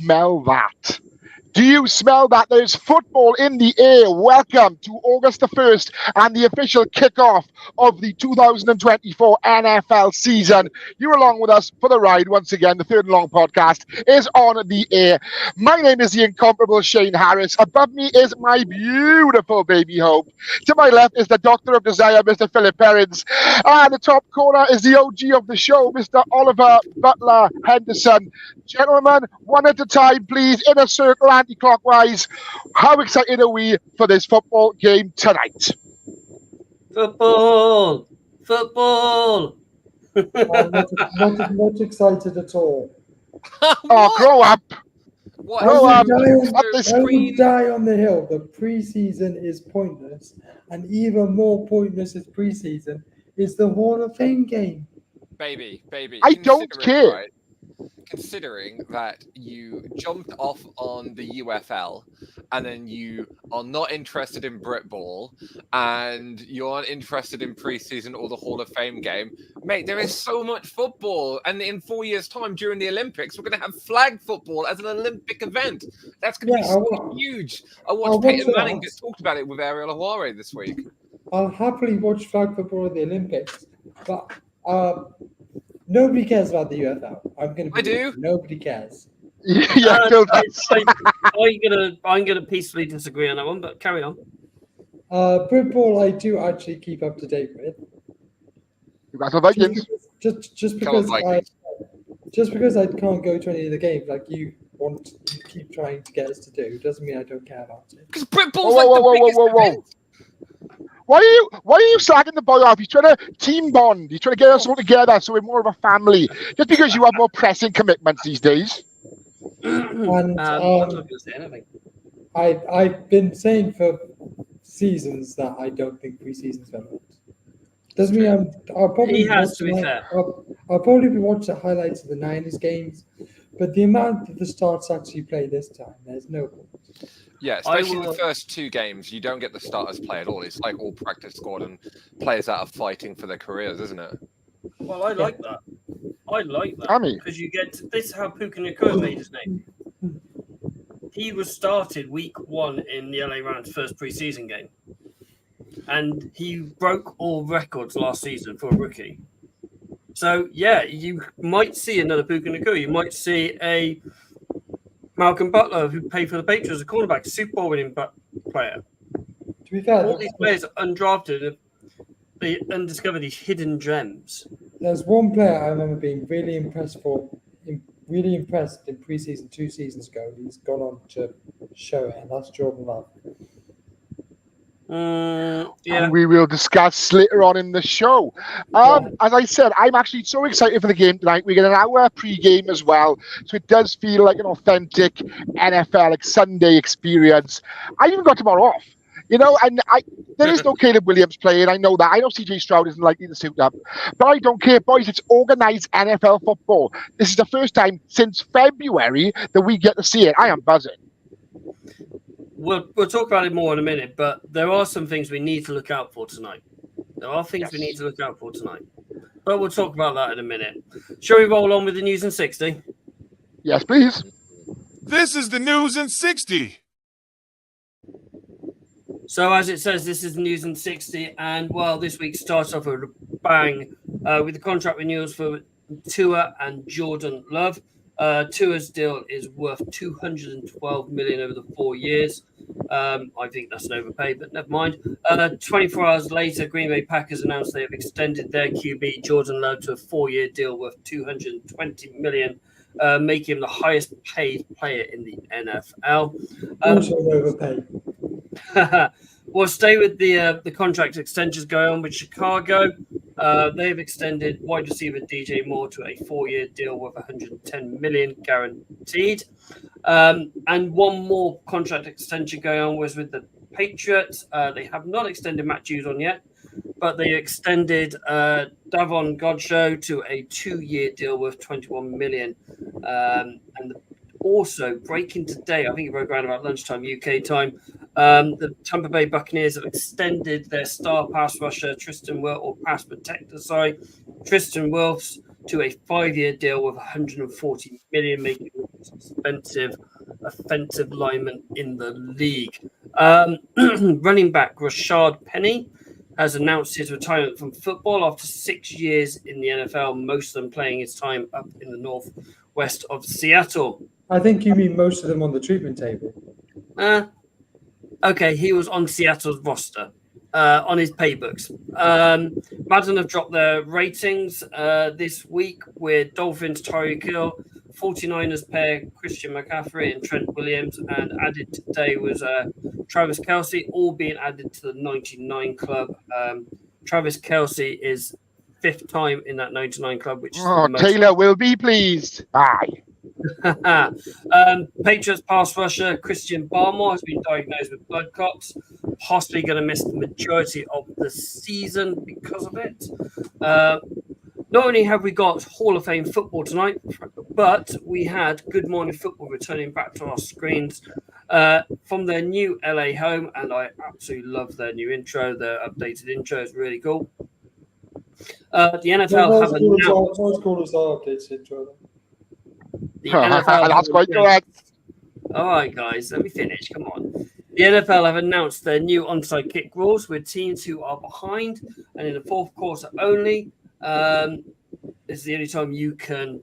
smell that? Do you smell that? There's football in the air. Welcome to August the 1st and the official kickoff of the 2024 NFL season. You're along with us for the ride once again. The Third and Long podcast is on the air. My name is the incomparable Shane Harris. Above me is my beautiful baby Hope. To my left is the Doctor of Desire, Mr. Philip Perrins. And the top corner is the OG of the show, Mr. Oliver Butler Henderson. Gentlemen, one at a time, please, in a circle anti-clockwise. How excited are we for this football game tonight? Football! Not excited at all. Oh, grow up. What? Grow I up. would die on the hill. The preseason is pointless, and even more pointless is preseason is the Hall of Fame game. Baby. I don't care. Right, considering that you jumped off on the UFL and then you are not interested in Brit Ball and you aren't interested in preseason or the Hall of Fame game, mate, there is so much football. And in 4 years' time during the Olympics, we're going to have flag football as an Olympic event. That's going to be so huge. I watched Peyton Manning just talked about it with Ariel Ahware this week. I'll happily watch flag football at the Olympics, but nobody cares about the UFL. I do. Nobody cares. Yeah, Phil does. I'm gonna peacefully disagree on that one, but carry on. Brit Ball, I do actually keep up to date with. Newcastle Vikings. Just because I can't go to any of the games like you keep trying to get us to do, doesn't mean I don't care about it. Because Brit Ball's the biggest event. Why are you slagging the boy off? He's trying to team bond. He's trying to get us all together so we're more of a family. Just because you have more pressing commitments these days. And I've been saying for seasons that I don't think preseason's relevant. Doesn't mean I'll probably I'll probably be watching the highlights of the Niners games, but the amount that the starts actually play this time, there's no point. Yeah, especially the first two games, you don't get the starters play at all. It's like all practice squad and players that are fighting for their careers, isn't it? Well, I like that. Tammy. Because you get this is how Puka Nacua made his name. He was started week 1 in the LA Rams' first preseason game, and he broke all records last season for a rookie. So yeah, you might see another Puka Nacua. You might see a Malcolm Butler, who played for the Patriots, a cornerback, Super Bowl winning player. To be fair, all these players are undrafted. They undiscover these hidden gems. There's one player I remember being really impressed in preseason 2 seasons ago. He's gone on to show it, and that's Jordan Love. Yeah. And we will discuss later on in the show. As I said, I'm actually so excited for the game tonight. We get an hour pre-game as well, so it does feel like an authentic NFL Sunday experience. I even got tomorrow off. You know, and there is no Caleb Williams playing. I know that. I know CJ Stroud isn't likely to suit up. But I don't care, boys. It's organized NFL football. This is the first time since February that we get to see it. I am buzzing. We'll talk about it more in a minute, but there are some things we need to look out for tonight. But we'll talk about that in a minute. Shall we roll on with the news in 60? Yes, please. This is the news in 60. So as it says, this is the news in 60. And, well, this week starts off with a bang with the contract renewals for Tua and Jordan Love. Tua's deal is worth $212 million over the 4 years. I think that's an overpay, but never mind. 24 hours later, Green Bay Packers announced they have extended their QB, Jordan Love, to a 4-year deal worth $220 million, making him the highest paid player in the NFL. Also an overpay. We'll stay with the contract extensions going on with Chicago. They've extended wide receiver DJ Moore to a 4-year deal worth $110 million guaranteed. And one more contract extension going on was with the Patriots. They have not extended Matt Judon yet, but they extended Davon Godchaux to a 2-year deal worth $21 million. And also breaking today, I think it broke around about lunchtime UK time, the Tampa Bay Buccaneers have extended their star pass rusher Tristan Wirfs to a 5-year deal with $140 million, making him most expensive offensive lineman in the league. Running back Rashad Penny has announced his retirement from football after 6 years in the NFL, most of them playing his time up in the northwest of Seattle. I think you mean most of them on the treatment table. Okay, he was on Seattle's roster, on his paybooks. Madden have dropped their ratings this week with Dolphins Tyreek Hill, 49ers pair Christian McCaffrey and Trent Williams, and added today was Travis Kelce, all being added to the 99 club. Travis Kelce is 5th time in that 99 club, which is the most. Taylor will be pleased. Aye. Patriots pass rusher Christian Barmore has been diagnosed with blood clots, possibly going to miss the majority of the season because of it. Not only have we got Hall of Fame football tonight, but we had Good Morning Football returning back to our screens from their new LA home, and I absolutely love their new intro. Their updated intro is really cool. The NFL have announced. The NFL That's quite correct. All right, guys, let me finish. Come on. The NFL have announced their new onside kick rules with teams who are behind and in the fourth quarter only. This is the only time you can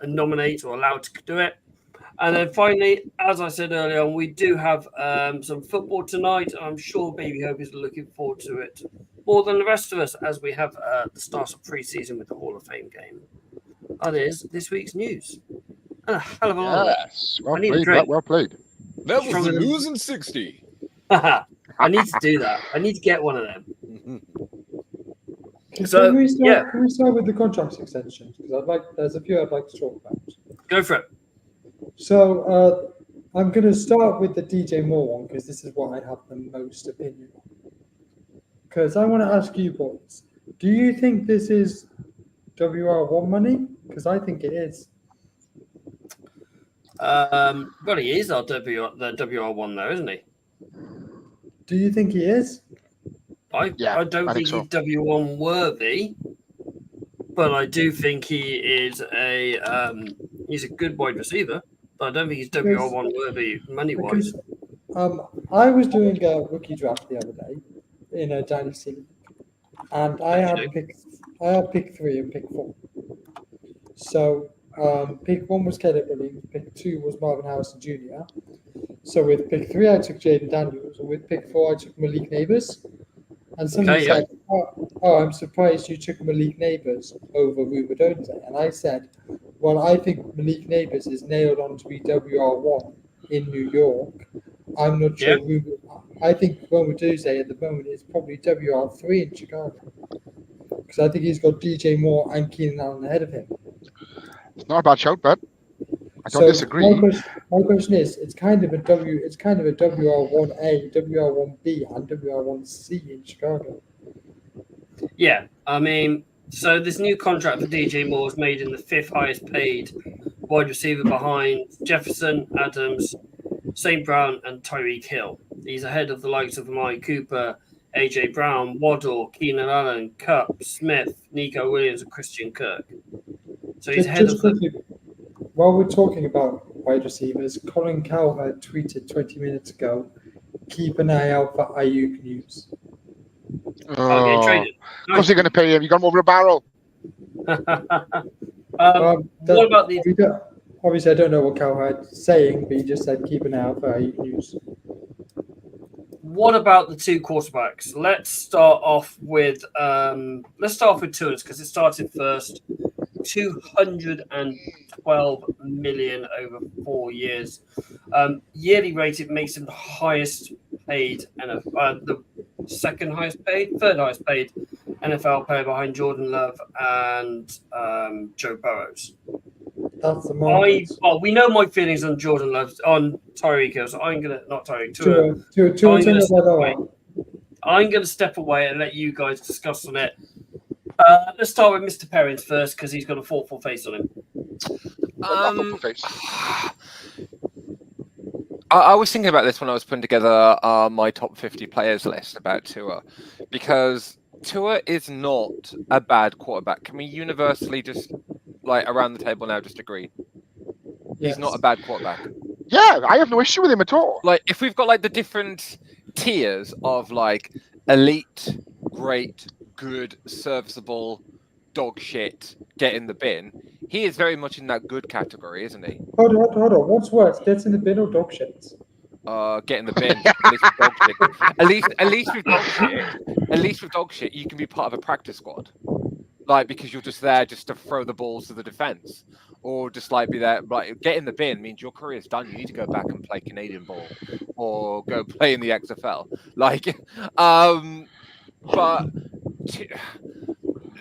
nominate or allowed to do it. And then finally, as I said earlier on, we do have some football tonight. I'm sure Baby Hope is looking forward to it more than the rest of us as we have the start of pre-season with the Hall of Fame game. That is this week's news. A hell of a lot. Yes, well played. Well played. That was the News in 60. I need to do that. I need to get one of them. So, can we start with the contract extensions? Because there's a few I'd like to talk about. Go for it. So I'm going to start with the DJ Moore one because this is what I have the most opinion on. Because I want to ask you boys, do you think this is WR1 money? Because I think it is. Well, he is the WR1 though, isn't he? Do you think he is? I don't think he's W1 worthy, but I do think he is he's a good wide receiver. But I don't think he's WR1 worthy money wise. I was doing a rookie draft the other day in a dynasty league, and I had pick 3 and pick 4. So pick 1 was Caleb Williams, pick 2 was Marvin Harrison Jr. So with pick 3 I took Jaden Daniels, and with pick 4 I took Malik Neighbors. And somebody said, oh, I'm surprised you took Malik Neighbors over Ruben Odunze. And I said, well, I think Malik Neighbors is nailed on to be WR1 in New York. I'm not sure. I think Ruben Odunze at the moment is probably WR3 in Chicago. Because I think he's got DJ Moore and Keenan Allen ahead of him. It's not a bad shout, but I don't disagree. My question is, it's kind of a WR1A, WR1B, and WR1C in Chicago. Yeah, I mean, so this new contract for DJ Moore is made in the 5th highest paid wide receiver behind Jefferson, Adams, St. Brown, and Tyreek Hill. He's ahead of the likes of Amari Cooper, AJ Brown, Waddle, Keenan Allen, Kupp, Smith, Nico Williams, and Christian Kirk. So he's ahead of them. While we're talking about wide receivers, Colin Cowherd tweeted 20 minutes ago, keep an eye out for Ayuk news. Get traded. Of course you're going to pay him. You got him over a barrel. What about the... Obviously, I don't know what Cowherd's saying, but he just said keep an eye out for Ayuk news. What about the 2 quarterbacks? Let's start off with Tua because it started first. $212 million over 4 years. Yearly rate, it makes him the highest paid the third highest paid NFL player behind Jordan Love and Joe Burrows. That's the market. We know my feelings on Jordan Love, on Tyreek Hill, so I'm going to step away and let you guys discuss on it. Let's start with Mr. Perrins first because he's got a thoughtful face on him. I was thinking about this when I was putting together my top 50 players list about Tua, because Tua is not a bad quarterback. Can we universally just, like, around the table now, just agree? He's not a bad quarterback. Yeah, I have no issue with him at all. Like, if we've got like the different tiers of like elite, great, good, serviceable, dog shit, get in the bin, he is very much in that good category, isn't he? Hold on. What's worse, gets in the bin or dog shit? Get in the bin. At least with dog shit. At least with dog shit. At least with dog shit, you can be part of a practice squad, like because you're just there just to throw the balls to the defense, or just like be there. Like get in the bin means your career's done. You need to go back and play Canadian ball, or go play in the XFL. Like, but.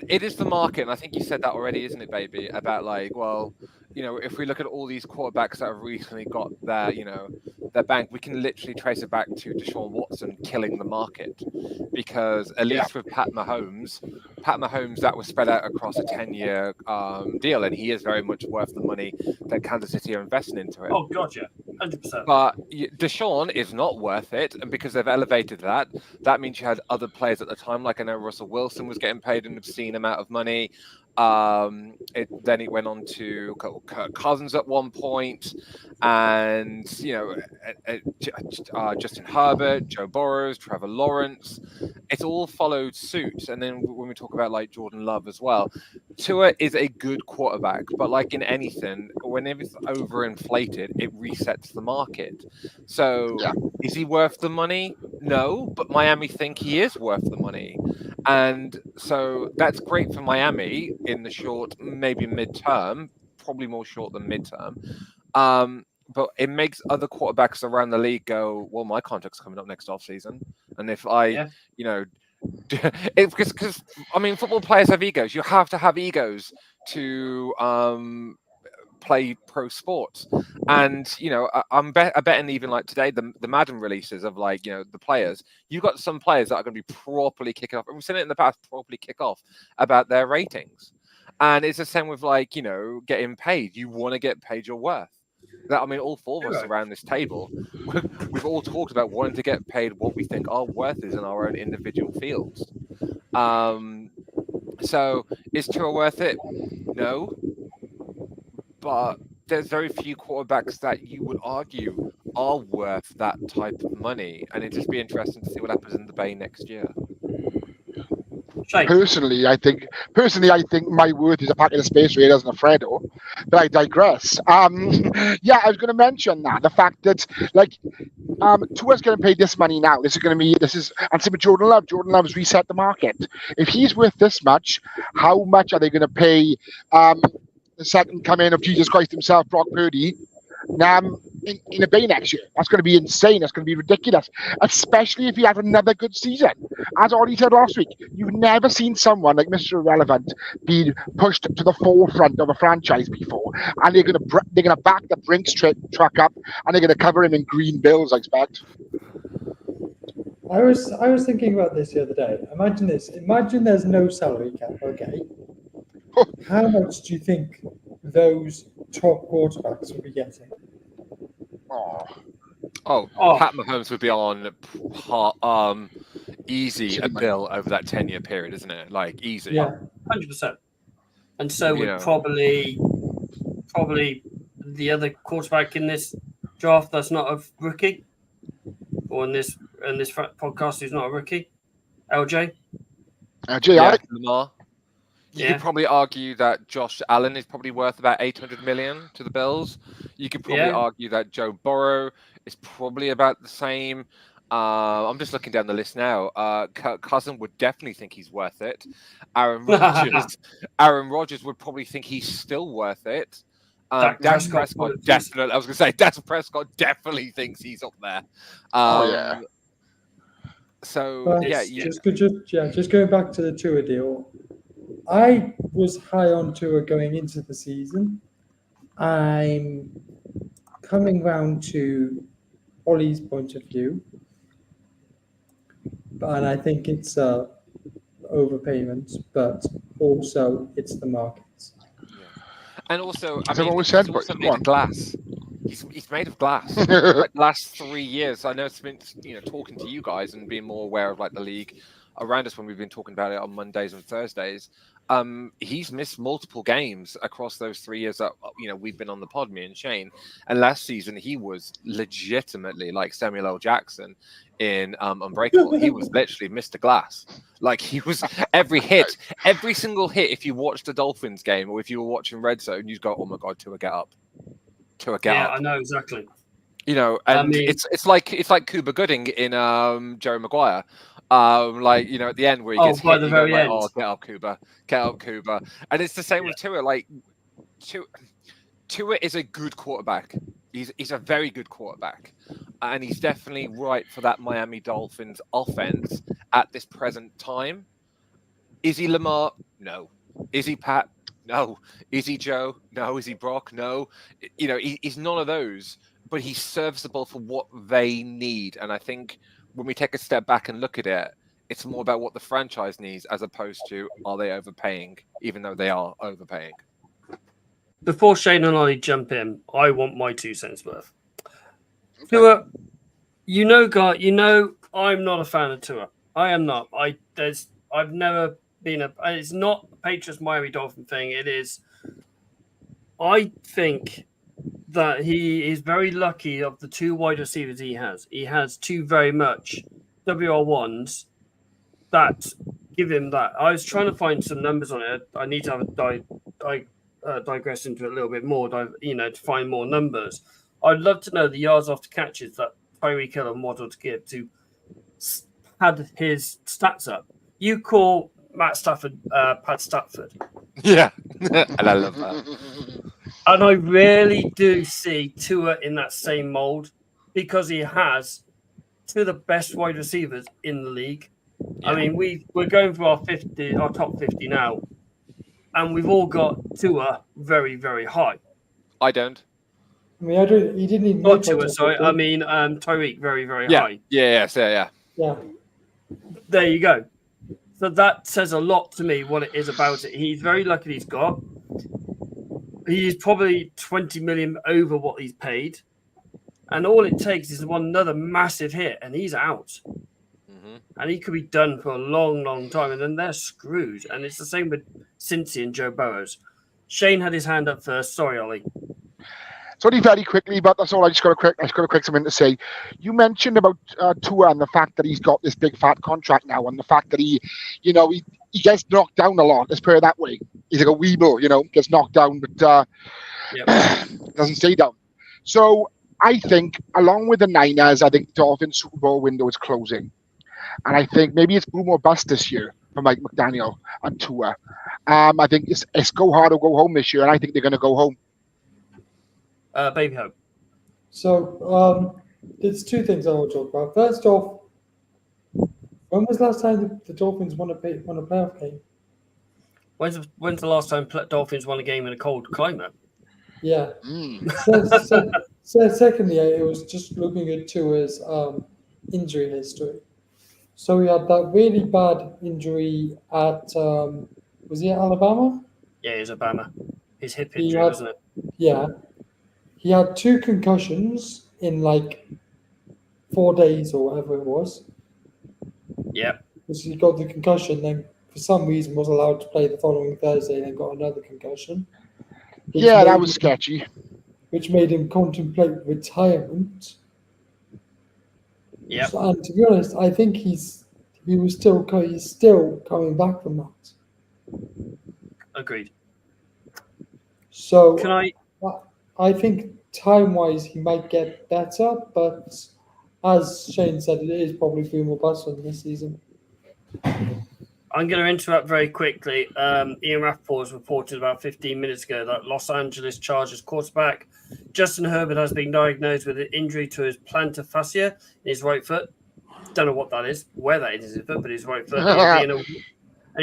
It is the market, and I think you said that already, isn't it, baby? About like, well, you know, if we look at all these quarterbacks that have recently got their, you know, their bank, we can literally trace it back to Deshaun Watson killing the market, because at least with Pat Mahomes, that was spread out across a 10-year deal, and he is very much worth the money that Kansas City are investing into it. Oh, gotcha. 100%. But Deshaun is not worth it, and because they've elevated that, that means you had other players at the time, like I know Russell Wilson was getting paid an obscene amount of money. Then it went on to Kirk Cousins at one point, and you know, Justin Herbert, Joe Burrow, Trevor Lawrence. It's all followed suit. And then when we talk about like Jordan Love as well, Tua is a good quarterback, but like in anything, whenever it's overinflated, it resets the market. So is he worth the money? No, but Miami think he is worth the money. And so that's great for Miami in the short, maybe midterm, probably more short than midterm. But it makes other quarterbacks around the league go, well, my contract's coming up next offseason. And if I, you know, because I mean, football players have egos. You have to have egos to play pro sports. And you know, I'm betting even like today, the Madden releases of like, you know, the players, you've got some players that are going to be properly kicking off, and we've seen it in the past, properly kick off about their ratings. And it's the same with like, you know, getting paid. You want to get paid your worth. That, I mean, all four of us around this table, we've all talked about wanting to get paid what we think our worth is in our own individual fields. So is Tua worth it? No. But there's very few quarterbacks that you would argue are worth that type of money. And it'd just be interesting to see what happens in the Bay next year. Personally, I think my worth is a packet of Space Raiders and a Fredo, but I digress. I was going to mention that the fact that like Tua's getting paid this money now. And same with Jordan Love. Jordan Love's reset the market. If he's worth this much, how much are they going to pay the second coming of Jesus Christ himself, Brock Purdy, in a Bay next year? That's going to be insane. That's going to be ridiculous, especially if he has another good season. As Ollie said last week, you've never seen someone like Mr. Irrelevant be pushed to the forefront of a franchise before, and they're going to back the Brinks truck up, and they're going to cover him in green bills, I expect. I was thinking about this the other day. Imagine this. Imagine there's no salary cap. Okay. How much do you think those top quarterbacks will be getting? Pat Mahomes would be on easy a bill over that 10-year period, isn't it? Like easy. Yeah, 100%. And so would probably the other quarterback in this draft that's not a rookie, or in this podcast who's not a rookie, LJ. Lamar. You could probably argue that Josh Allen is probably worth about $800 million to the Bills. You could probably argue that Joe Burrow is probably about the same. I'm just looking down the list now. Kirk Cousins would definitely think he's worth it. Aaron Rodgers would probably think he's still worth it. Dak Prescott definitely. I was going to say Dak Prescott definitely thinks he's up there. So just going back to the Tua deal. I was high on Tua going into the season. I'm coming round to Ollie's point of view, and I think it's overpayment, but also it's the markets. And also, I've always said, he's also made of glass. He's made of glass. Like the last 3 years, I know it's been, you know, talking to you guys and being more aware of like the league around us when we've been talking about it on Mondays and Thursdays. he's missed multiple games across those 3 years that we've been on the pod, me and Shane. And last season he was legitimately like Samuel L. Jackson in Unbreakable. He was literally Mr. Glass. Like he was every single hit. If you watched the Dolphins game or if you were watching Red Zone, you'd go, "Oh my God, Tua, get up, Tua, get up." Yeah, I know exactly. And it's like Cuba Gooding in Jerry Maguire. At the end where he gets by hit, the very end. "Oh, get up, Cuba," and it's the same with Tua. Like, Tua is a good quarterback. He's a very good quarterback, and he's definitely right for that Miami Dolphins offense at this present time. Is he Lamar? No. Is he Pat? No. Is he Joe? No. Is he Brock? No. He's none of those, but he's serviceable for what they need, and I think when we take a step back and look at it, it's more about what the franchise needs as opposed to are they overpaying, even though they are overpaying. Before Shane and I jump in, I want my 2 cents worth. Okay. Tua, guy, I'm not a fan of Tua. I am not. I've never been it's not a Patriots Miami Dolphin thing. It is. I think that he is very lucky of the 2 wide receivers he has. He has 2 very much WR1s that give him that. I was trying to find some numbers on it. I need to have digress into it a little bit more, to find more numbers. I'd love to know the yards after catches that Tyreek Hill and Waddle to give to had his stats up. You call Matt Stafford Pat Stafford. Yeah, and I love that. And I really do see Tua in that same mold because he has 2 of the best wide receivers in the league. Yeah. I mean, we're going for our top 50 now, and we've all got Tua very, very high. I don't. I mean, he didn't even. Not Tua, sorry. I mean, Tyreek very, very high. Yeah. There you go. So that says a lot to me what it is about it. He's very lucky he's got. He's probably 20 million over what he's paid. And all it takes is another massive hit and he's out. Mm-hmm. And he could be done for a long, long time. And then they're screwed. And it's the same with Cincy and Joe Burrows. Shane had his hand up first. Sorry, Ollie. It's only very quickly, but that's all. I just got a quick something to say. You mentioned about Tua and the fact that he's got this big fat contract now, and the fact that he gets knocked down a lot. Let's put it that way. He's like a weeble, gets knocked down, but doesn't stay down. So I think, along with the Niners, I think the Dolphins Super Bowl window is closing, and I think maybe it's boom or bust this year for Mike McDaniel and Tua. I think it's go hard or go home this year, and I think they're going to go home. Baby Hope. So there's 2 things I want to talk about. First off, when was the last time the Dolphins won a playoff game? When's the last time Dolphins won a game in a cold climate? Yeah. So secondly, I was just looking at Tua's injury history. So he had that really bad injury at was he at Alabama? Yeah, he was Alabama. His hip injury, wasn't it? Yeah. He had 2 concussions in 4 days or whatever it was. Yeah. Because he got the concussion, then for some reason was allowed to play the following Thursday, then got another concussion. Yeah, that was sketchy. Which made him contemplate retirement. Yeah. And to be honest, I think he's still coming back from that. Agreed. So can I think time-wise he might get better, but as Shane said, it is probably boom or bust on this season. I'm going to interrupt very quickly. Ian Rappaport has reported about 15 minutes ago that Los Angeles Chargers quarterback Justin Herbert has been diagnosed with an injury to his plantar fascia in his right foot. Don't know what that is, where that is in his foot, but his right foot. And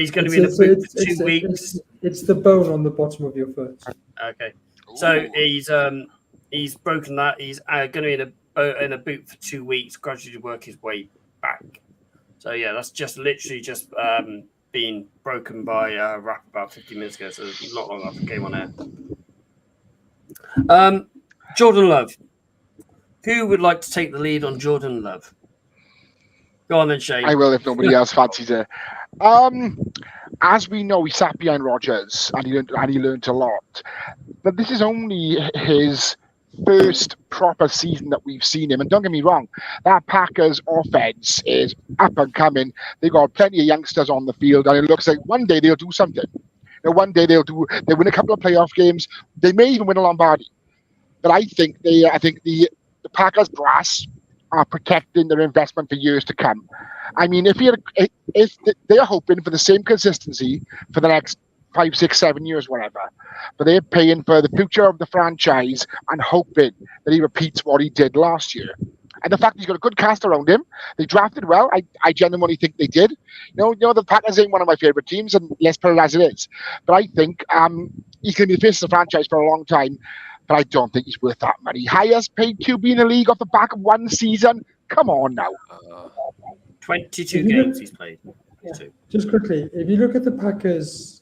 he's going to be in a boot for 2 weeks. It's the bone on the bottom of your foot. Okay. So he's broken that. He's going to be in a boot for 2 weeks, gradually work his way back. So yeah, that's literally been broken by Rap about 15 minutes ago. So not long after it came on air. Jordan Love. Who would like to take the lead on Jordan Love? Go on then, Shane. I will if nobody else fancies it. as we know, he sat behind Rodgers and he learned a lot. But this is only his first proper season that we've seen him. And don't get me wrong, that Packers offense is up and coming. They've got plenty of youngsters on the field, and it looks like one day they'll do something. One day they'll win a couple of playoff games. They may even win a Lombardi. But I think the Packers brass are protecting their investment for years to come. I mean, if they're hoping for the same consistency for the next 5, 6, 7 years, whatever, but they're paying for the future of the franchise and hoping that he repeats what he did last year. And the fact he's got a good cast around him, they drafted well. I genuinely think they did. The Packers ain't one of my favorite teams, and let's put it as it is. But I think he's going to be the face of the franchise for a long time. But I don't think he's worth that money. Highest paid QB in the league off the back of one season. Come on now. 22 games he's played. Yeah. Just quickly, if you look at the Packers'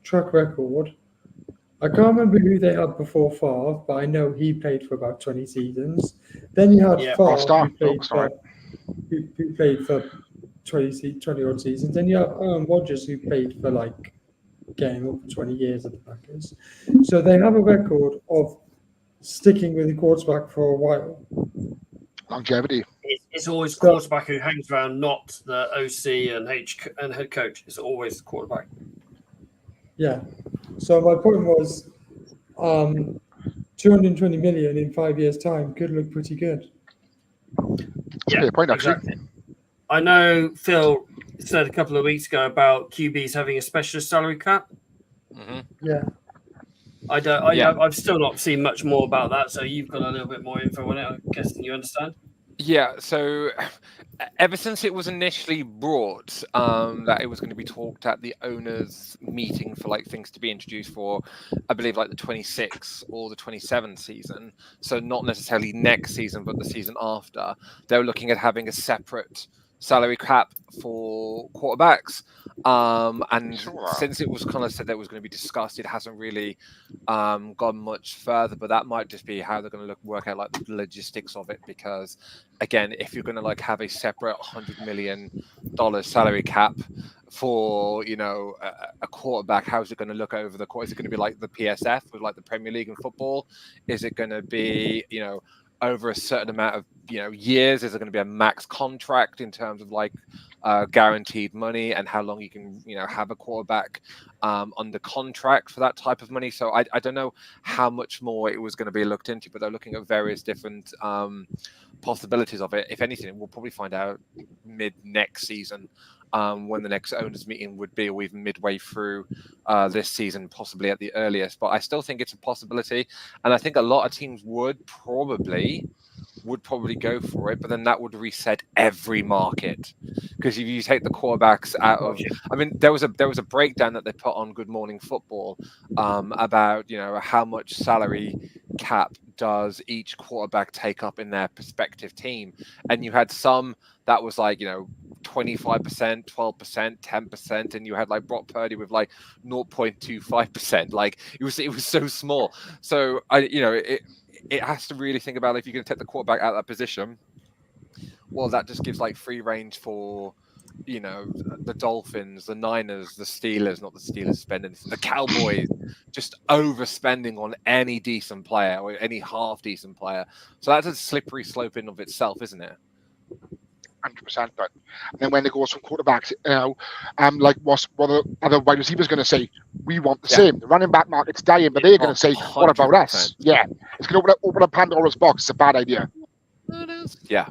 track record, I can't remember who they had before Favre, but I know he played for about 20 seasons. Then you had Favre, who played for 20 odd seasons. Then you have Aaron Rodgers, who played for getting up for 20 years at the Packers. So they have a record of sticking with the quarterback for a while. Longevity. It's always quarterback who hangs around, not the OC and head coach. It's always the quarterback. Yeah. So my point was 220 million in 5 years' time could look pretty good. Yeah, point, exactly. I know Phil said a couple of weeks ago about QBs having a specialist salary cap. Mm-hmm. Yeah. I've still not seen much more about that, so you've got a little bit more info on it. I'm guessing you understand. Yeah, so ever since it was initially brought that it was going to be talked at the owners' meeting for things to be introduced for, I believe the 26th or the 27th season, so not necessarily next season, but the season after, they were looking at having a separate salary cap for quarterbacks. And since it was kind of said that it was going to be discussed, it hasn't really gone much further, but that might just be how they're going to work out the logistics of it, because again, if you're going to have a separate $100 million salary cap for a quarterback, how's it going to look over the course? Is it going to be like the PSF with the Premier League in football? Is it going to be over a certain amount of years? Is there going to be a max contract in terms of guaranteed money, and how long you can have a quarterback under contract for that type of money? So I don't know how much more it was going to be looked into, but they're looking at various different possibilities of it. If anything, we'll probably find out mid next season, when the next owners meeting would be, or even midway through this season, possibly at the earliest. But I still think it's a possibility, and I think a lot of teams would probably go for it, but then that would reset every market, because if you take the quarterbacks out of, I mean, there was a breakdown that they put on Good Morning Football about how much salary cap does each quarterback take up in their prospective team, and you had some that was 25%, 12%, 10%, and you had Brock Purdy with 0.25%. It was so small. So it has to really think about, if you're going to take the quarterback out of that position, well, that just gives free range for the Dolphins, the Niners, the Steelers, not the Steelers spending, the Cowboys just overspending on any decent player or any half decent player. So that's a slippery slope in of itself, isn't it? 100%. But then when it goes from quarterbacks, what are other wide receivers going to say? We want the same. The running back market's dying, but they're going to say, 100%. What about us? Yeah, it's going to open a Pandora's box. It's a bad idea. It is. Yeah.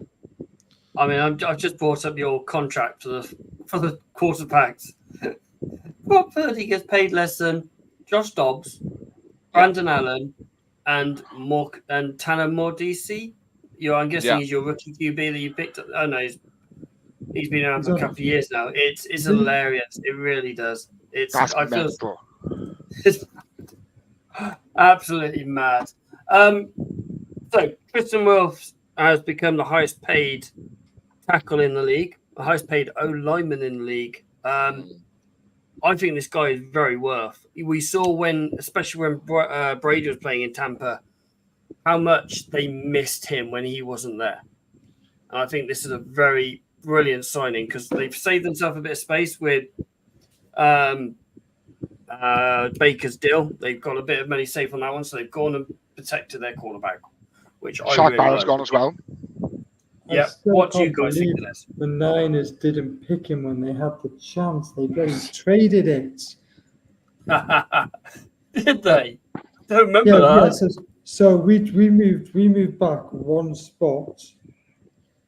I mean, I've just brought up your contract for the quarterbacks. Brock Purdy gets paid less than Josh Dobbs, Brandon Allen, and Tanner Mordisi. I'm guessing he's your rookie QB that you picked up. Oh no, he's been around for a couple of years now. It's hilarious. It really does. It's absolutely mad. So Tristan Wirfs has become the highest paid tackle in the league, the highest paid O-lineman in the league. I think this guy is very worth. We saw especially when Brady was playing in Tampa, how much they missed him when he wasn't there. And I think this is a very brilliant signing, because they've saved themselves a bit of space with Baker's deal. They've got a bit of money safe on that one, so they've gone and protected their quarterback, which I Shark really Barrow's like. gone as well. Yeah. I still What do you can't guys think of believe this? The Niners didn't pick him when they had the chance. They bloody traded it. Did they? Don't remember that. So we moved back one spot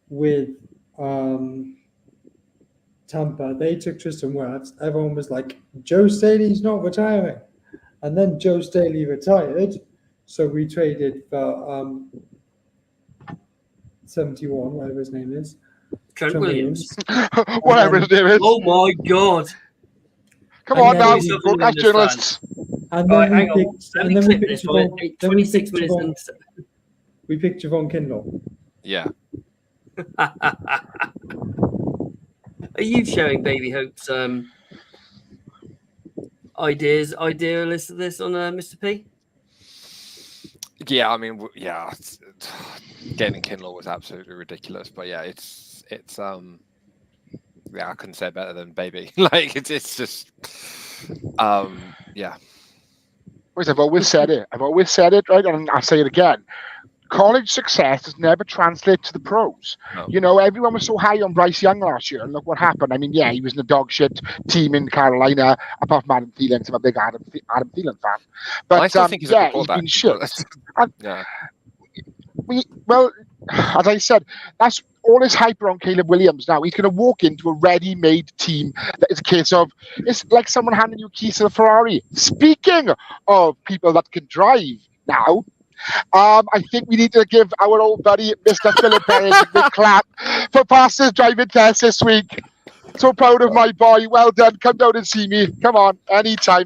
with Tampa. They took Tristan Wirfs. Everyone was like, Joe Staley's not retiring. And then Joe Staley retired. So we traded for 71, whatever his name is. Trent Williams. Whatever his name is. Oh my God. Come And on then now, we- broadcast journalists. And Right, then hang on. Let me clip this for Javon, it. then we 26 picked Javon, minutes. we picked Javon Kindle. Yeah. Are you sharing Baby Hope's idea list of this on Mr. P? Yeah, I mean, getting Kindle was absolutely ridiculous, but yeah, it's yeah, I couldn't say it better than baby. Like it's just yeah. I've always said it, right? And I'll say it again. College success does never translate to the pros. No. You know, everyone was so high on Bryce Young last year, and look what happened. I mean, yeah, he was in a dog shit team in Carolina, apart from Adam Thielen. I'm a big Adam Thielen fan. But I still think he's a yeah, good he's quarterback. been shit. Yeah. Well, as I said, that's all this hype around Caleb Williams now. He's going to walk into a ready-made team that is a case of, it's like someone handing you keys to a Ferrari. Speaking of people that can drive now, I think we need to give our old buddy, Mr. Philip Perez, a big clap for passing his driving test this week. So proud of my boy. Well done. Come down and see me. Come on. Anytime.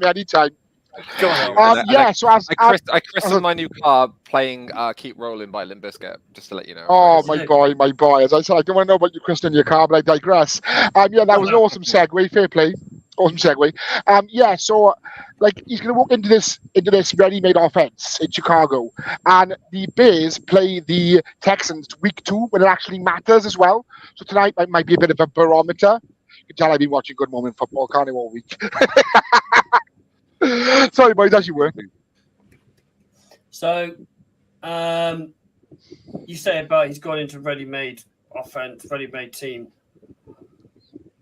Go on. I christened my new car playing Keep Rolling by Limp Bizkit, just to let you know. Oh, my boy. As I said, I don't want to know about you christening your car, but I digress. Yeah, that was an awesome segue. Fair play. Awesome segue. Yeah, so like he's going to walk into this ready-made offense in Chicago, and the Bears play the Texans week 2 when it actually matters as well. So tonight might be a bit of a barometer. You can tell I've been watching Good Moment Football, can't I, all week? Sorry, boys, as you were. So, you say about he's gone into ready-made offense, ready-made team.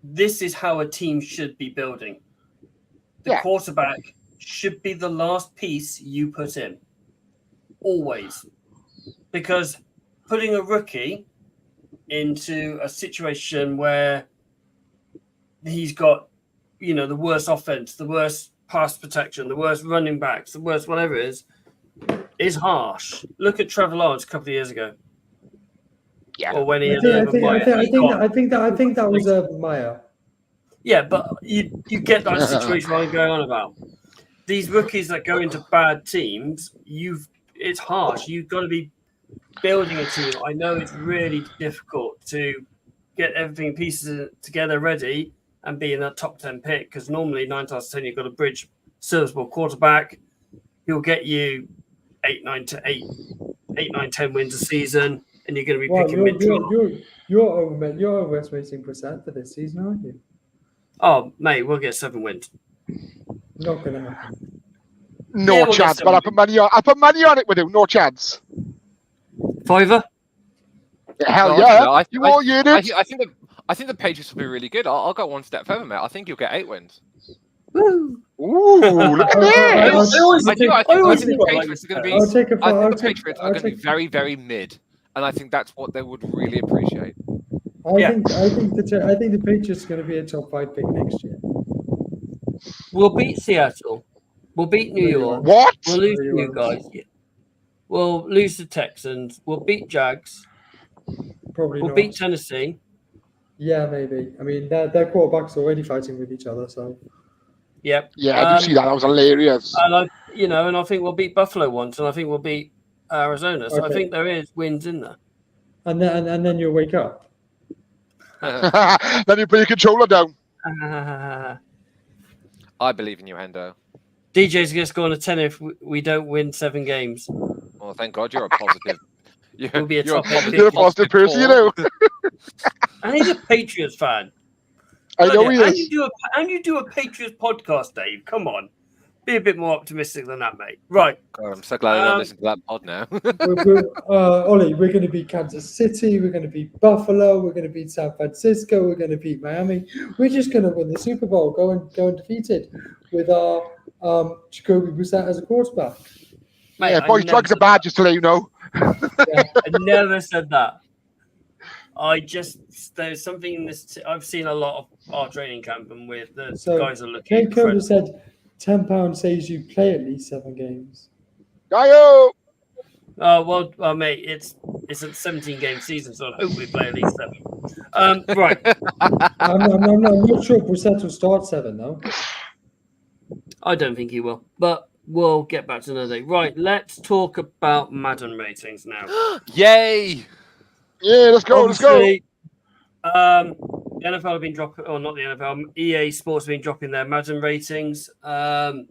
This is how a team should be building. The quarterback should be the last piece you put in. Always. Because putting a rookie into a situation where he's got, the worst offense, the worst pass protection, the worst running backs, the worst whatever it is harsh. Look at Trevor Lawrence a couple of years ago. Yeah. Or when he I think that was Meyer. Yeah, but you get that situation I'm going on about. These rookies that go into bad teams, it's harsh. You've got to be building a team. I know it's really difficult to get everything pieces together ready and be in that top 10 pick, because normally 9 times 10 you've got a bridge serviceable quarterback. He'll get you 8, 9, 10 wins a season, and you're going to be picking mid-draft. You're overestimating percent for this season, aren't you? Oh, mate, we'll get 7 wins. Not going to happen. No chance, but I put money on it with him. No chance. Fiver? Hell No, yeah! no, You all heard it. I think the Patriots will be really good. I'll go one step further, mate. I think you'll get 8 wins. Woo! Ooh, look at this! I think the Patriots are going to be. I the Patriots are going to be very, very mid, and I think that's what they would really appreciate. I think the Patriots are going to be a top 5 pick next year. We'll beat Seattle. We'll beat New York. What? We'll lose to you guys. We'll lose to Texans. We'll beat Jags. Probably We'll not. beat Tennessee. Yeah, maybe. I mean, their quarterbacks are already fighting with each other, so. Yep. Yeah, I do see that. That was hilarious. And I think we'll beat Buffalo once, and I think we'll beat Arizona. So I Okay. think there is wins in there. And then you'll wake up. Then you put your controller down. I believe in you, Hendo. DJ's going to score on a 10 if we don't win 7 games. Well, thank God you're a positive. We'll be a top 8 pick. You're a positive person, you know. And he's a Patriots fan. I know he and is. you do a Patriots podcast, Dave. Come on. Be a bit more optimistic than that, mate. Right. God, I'm so glad I don't listen to that pod now. Ollie, we're going to beat Kansas City. We're going to beat Buffalo. We're going to beat San Francisco. We're going to beat Miami. We're just going to win the Super Bowl, go undefeated with our Jacoby Brissett as a quarterback. Mate, Yeah, boy, drugs are bad, just to let you know. I never said that. There's something in this. I've seen a lot of our training camp, and the guys are looking. Kate Coda said £10 says you play at least 7 games. Gaio! Well, mate, it's a 17-game season, so I hope we play at least 7. Right. I'm not sure Brissett will start 7 though. I don't think he will, but we'll get back to another day. Right, let's talk about Madden ratings now. Yay! Yeah, let's go, let's go. The NFL have been dropping, or not the NFL, EA Sports have been dropping their Madden ratings. As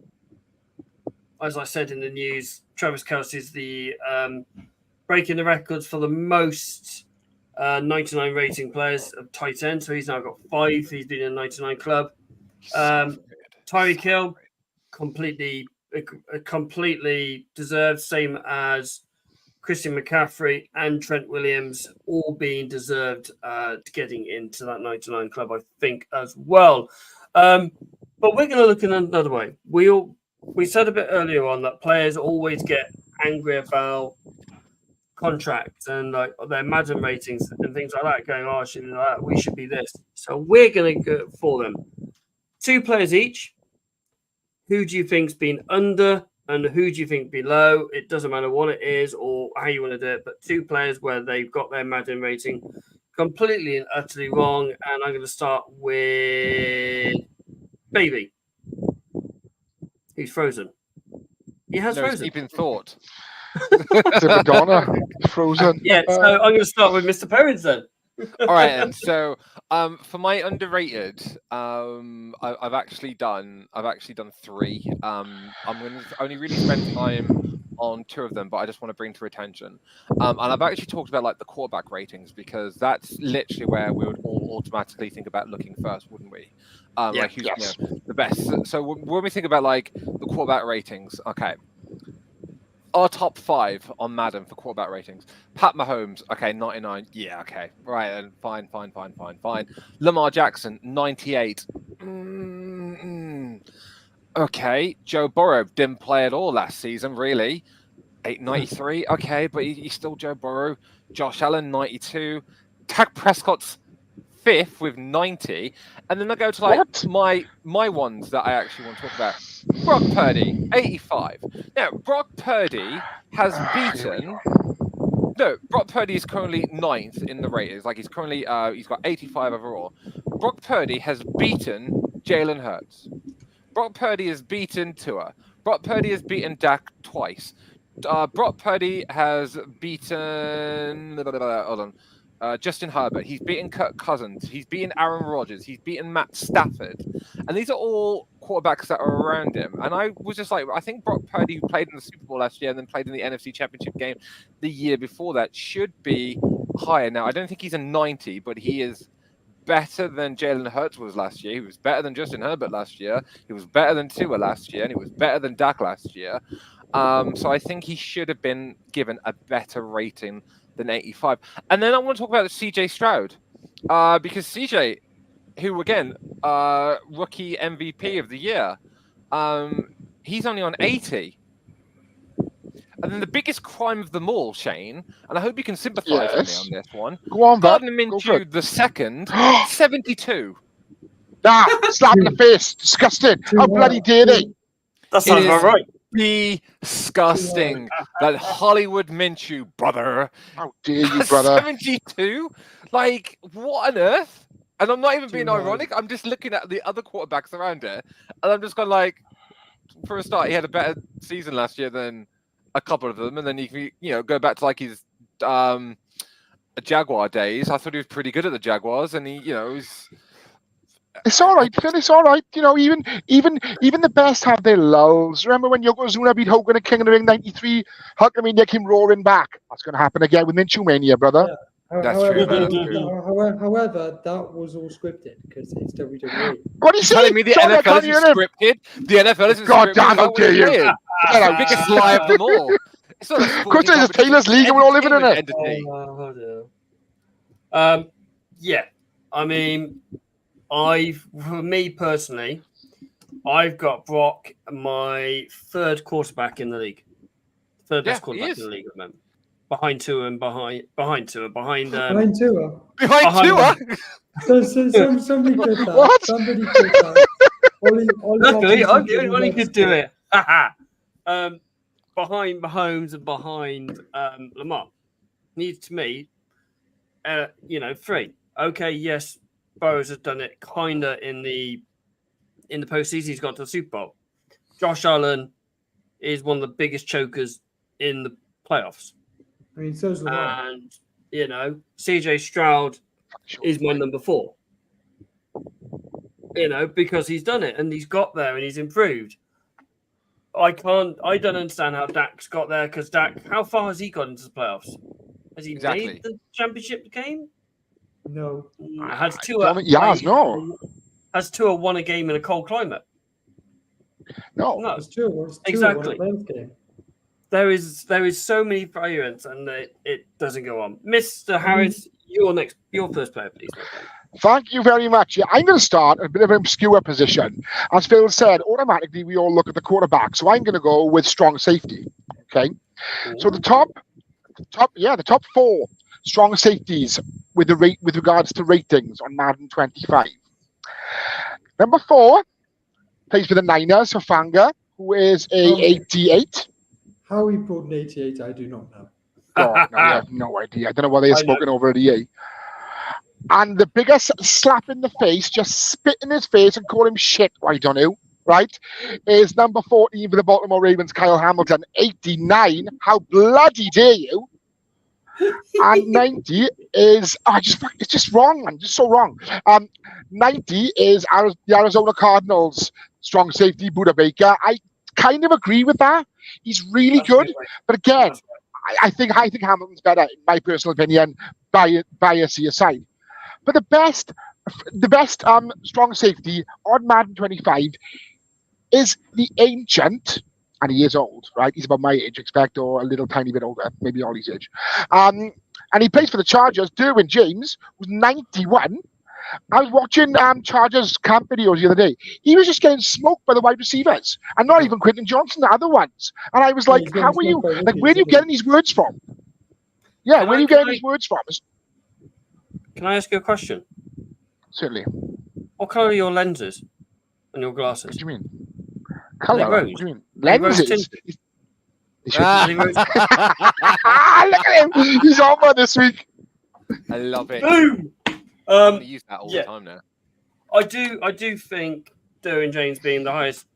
I said in the news, Travis Kelce's the breaking the records for the most 99 rating players of tight end. So he's now got 5. He's been in the 99 club. Tyreek Hill, completely deserved, same as Christian McCaffrey and Trent Williams, all being deserved getting into that 99 club, I think, as well. But we're going to look in another way. We said a bit earlier on that players always get angry about contracts and like their Madden ratings and things like that, going, "Oh, should be like that. We should be this." So we're going to go for them. 2 players each. Who do you think's been under? And who do you think below? It doesn't matter what it is or how you want to do it, but 2 players where they've got their Madden rating completely and utterly wrong. And I'm going to start with Baby. He's frozen. He has frozen. Deep in thought. Madonna, frozen. Yeah, so I'm going to start with Mr. Perrins then. All right, and so for my underrated, I've actually done 3. I'm going to only really spend time on 2 of them, but I just want to bring to attention. And I've actually talked about like the quarterback ratings because that's literally where we would all automatically think about looking first, wouldn't we? Like who's the best. So when we think about like the quarterback ratings, okay. Our top 5 on Madden for quarterback ratings. Pat Mahomes, okay, 99. Yeah, okay. Right, and fine. Lamar Jackson, 98. Okay. Joe Burrow didn't play at all last season, really. 93. Okay, but he's still Joe Burrow. Josh Allen, 92. Dak Prescott's 5th with 90. And then I go to like my ones that I actually want to talk about. Brock Purdy, 85. Now, Brock Purdy has beaten... No, Brock Purdy is currently 9th in the ratings. Like, he's currently... he's got 85 overall. Brock Purdy has beaten Jalen Hurts. Brock Purdy has beaten Tua. Brock Purdy has beaten Dak twice. Brock Purdy has beaten... Hold on. Justin Herbert, he's beaten Kirk Cousins, he's beaten Aaron Rodgers, he's beaten Matt Stafford, and these are all quarterbacks that are around him. And I was just like, I think Brock Purdy, who played in the Super Bowl last year and then played in the NFC Championship game the year before that, should be higher. Now, I don't think he's a 90, but he is better than Jalen Hurts was last year. He was better than Justin Herbert last year. He was better than Tua last year, and he was better than Dak last year. So I think he should have been given a better rating than 85. And then I want to talk about CJ Stroud, because CJ, who again, rookie MVP of the year, he's only on 80. And then the biggest crime of them all, Shane, and I hope you can sympathise with me on this one. Go on, Gardner Minshew the second, 72. Slap in the face. Disgusting. How bloody dare they? That sounds about right. Disgusting. That Hollywood Minshew, brother. How dare you, brother? 72? Like, what on earth? And I'm not even being ironic. I'm just looking at the other quarterbacks around it, and I'm just going like, for a start, he had a better season last year than a couple of them, and then you can go back to like his Jaguar days. I thought he was pretty good at the Jaguars, and he was. It's all right, Phil. It's all right. Even the best have their lulls. Remember when Yokozuna beat Hogan at King of the Ring '93? Hulkamania came roaring back. That's going to happen again with Minshew Mania, brother. That's However, true. however, that was all scripted because it's WWE. What are you Telling saying? me the Sorry, I NFL can't isn't hear him. scripted? The NFL isn't God scripted. damn, Is that how what you're dare you. saying? Get The out. biggest lie of them all. It's not a Of course, sporting it's Taylor's competition, league and we're all living in it. entity. Oh, dear. Yeah. I mean, for me personally, I've got Brock my third quarterback in the league. Third best quarterback in the league at the moment. Behind Tua and behind Tua. Behind Tua. Behind behind- Tua? Somebody could that. What? Somebody could that. Luckily, I'm the only one who could do it. Behind Mahomes and behind Lamar. Needs to me, 3. Okay, yes, Burrows has done it kinda in the postseason. He's got to the Super Bowl. Josh Allen is one of the biggest chokers in the playoffs. I mean, so's Lamar. And CJ Stroud is my number 4. Because he's done it and he's got there and he's improved. I don't understand how Dak's got there because Dak, how far has he got into the playoffs? Has he made the championship game? No. Has Tua won a game in a cold climate? No. It's true. Exactly. There is so many variants and it doesn't go on. Mr. Harris, your first player, please. Thank you very much. Yeah, I'm going to start a bit of an obscure position. As Phil said, automatically we all look at the quarterback. So I'm going to go with strong safety. Okay. Ooh. So the top 4 strong safeties with regards to ratings on Madden 25. Number 4 plays for the Niners, Hufanga, who is a 88. How he pulled an 88, I do not know. Oh, no, I have no idea. I don't know what they're smoking over at EA. And the biggest slap in the face, just spit in his face and call him shit, I don't know, right, is number 14 for the Baltimore Ravens, Kyle Hamilton, 89. How bloody dare you? And 90 is, it's just wrong, man, just so wrong. 90 is the Arizona Cardinals strong safety, Buda Baker. I kind of agree with that. He's really good, but again, I think Hamilton's better, in my personal opinion, bias aside. But the best strong safety on Madden 25 is the ancient, and he is old, right? He's about my age, expect, or a little tiny bit older, maybe Ollie's age. And he plays for the Chargers. Derwin James was 91. I was watching Chargers camp videos the other day. He was just getting smoked by the wide receivers, and not even Quentin Johnson, the other ones. And I was like, how are you? Like, where are you getting these words from? Yeah, where are you getting these words from? Can I ask you a question? Certainly. What colour are your lenses and your glasses? What do you mean? Colour? What do you mean? Lenses? Look at him! He's on one this week. I love it. Boom! I use that all the time now. I do think Derwin James being the highest,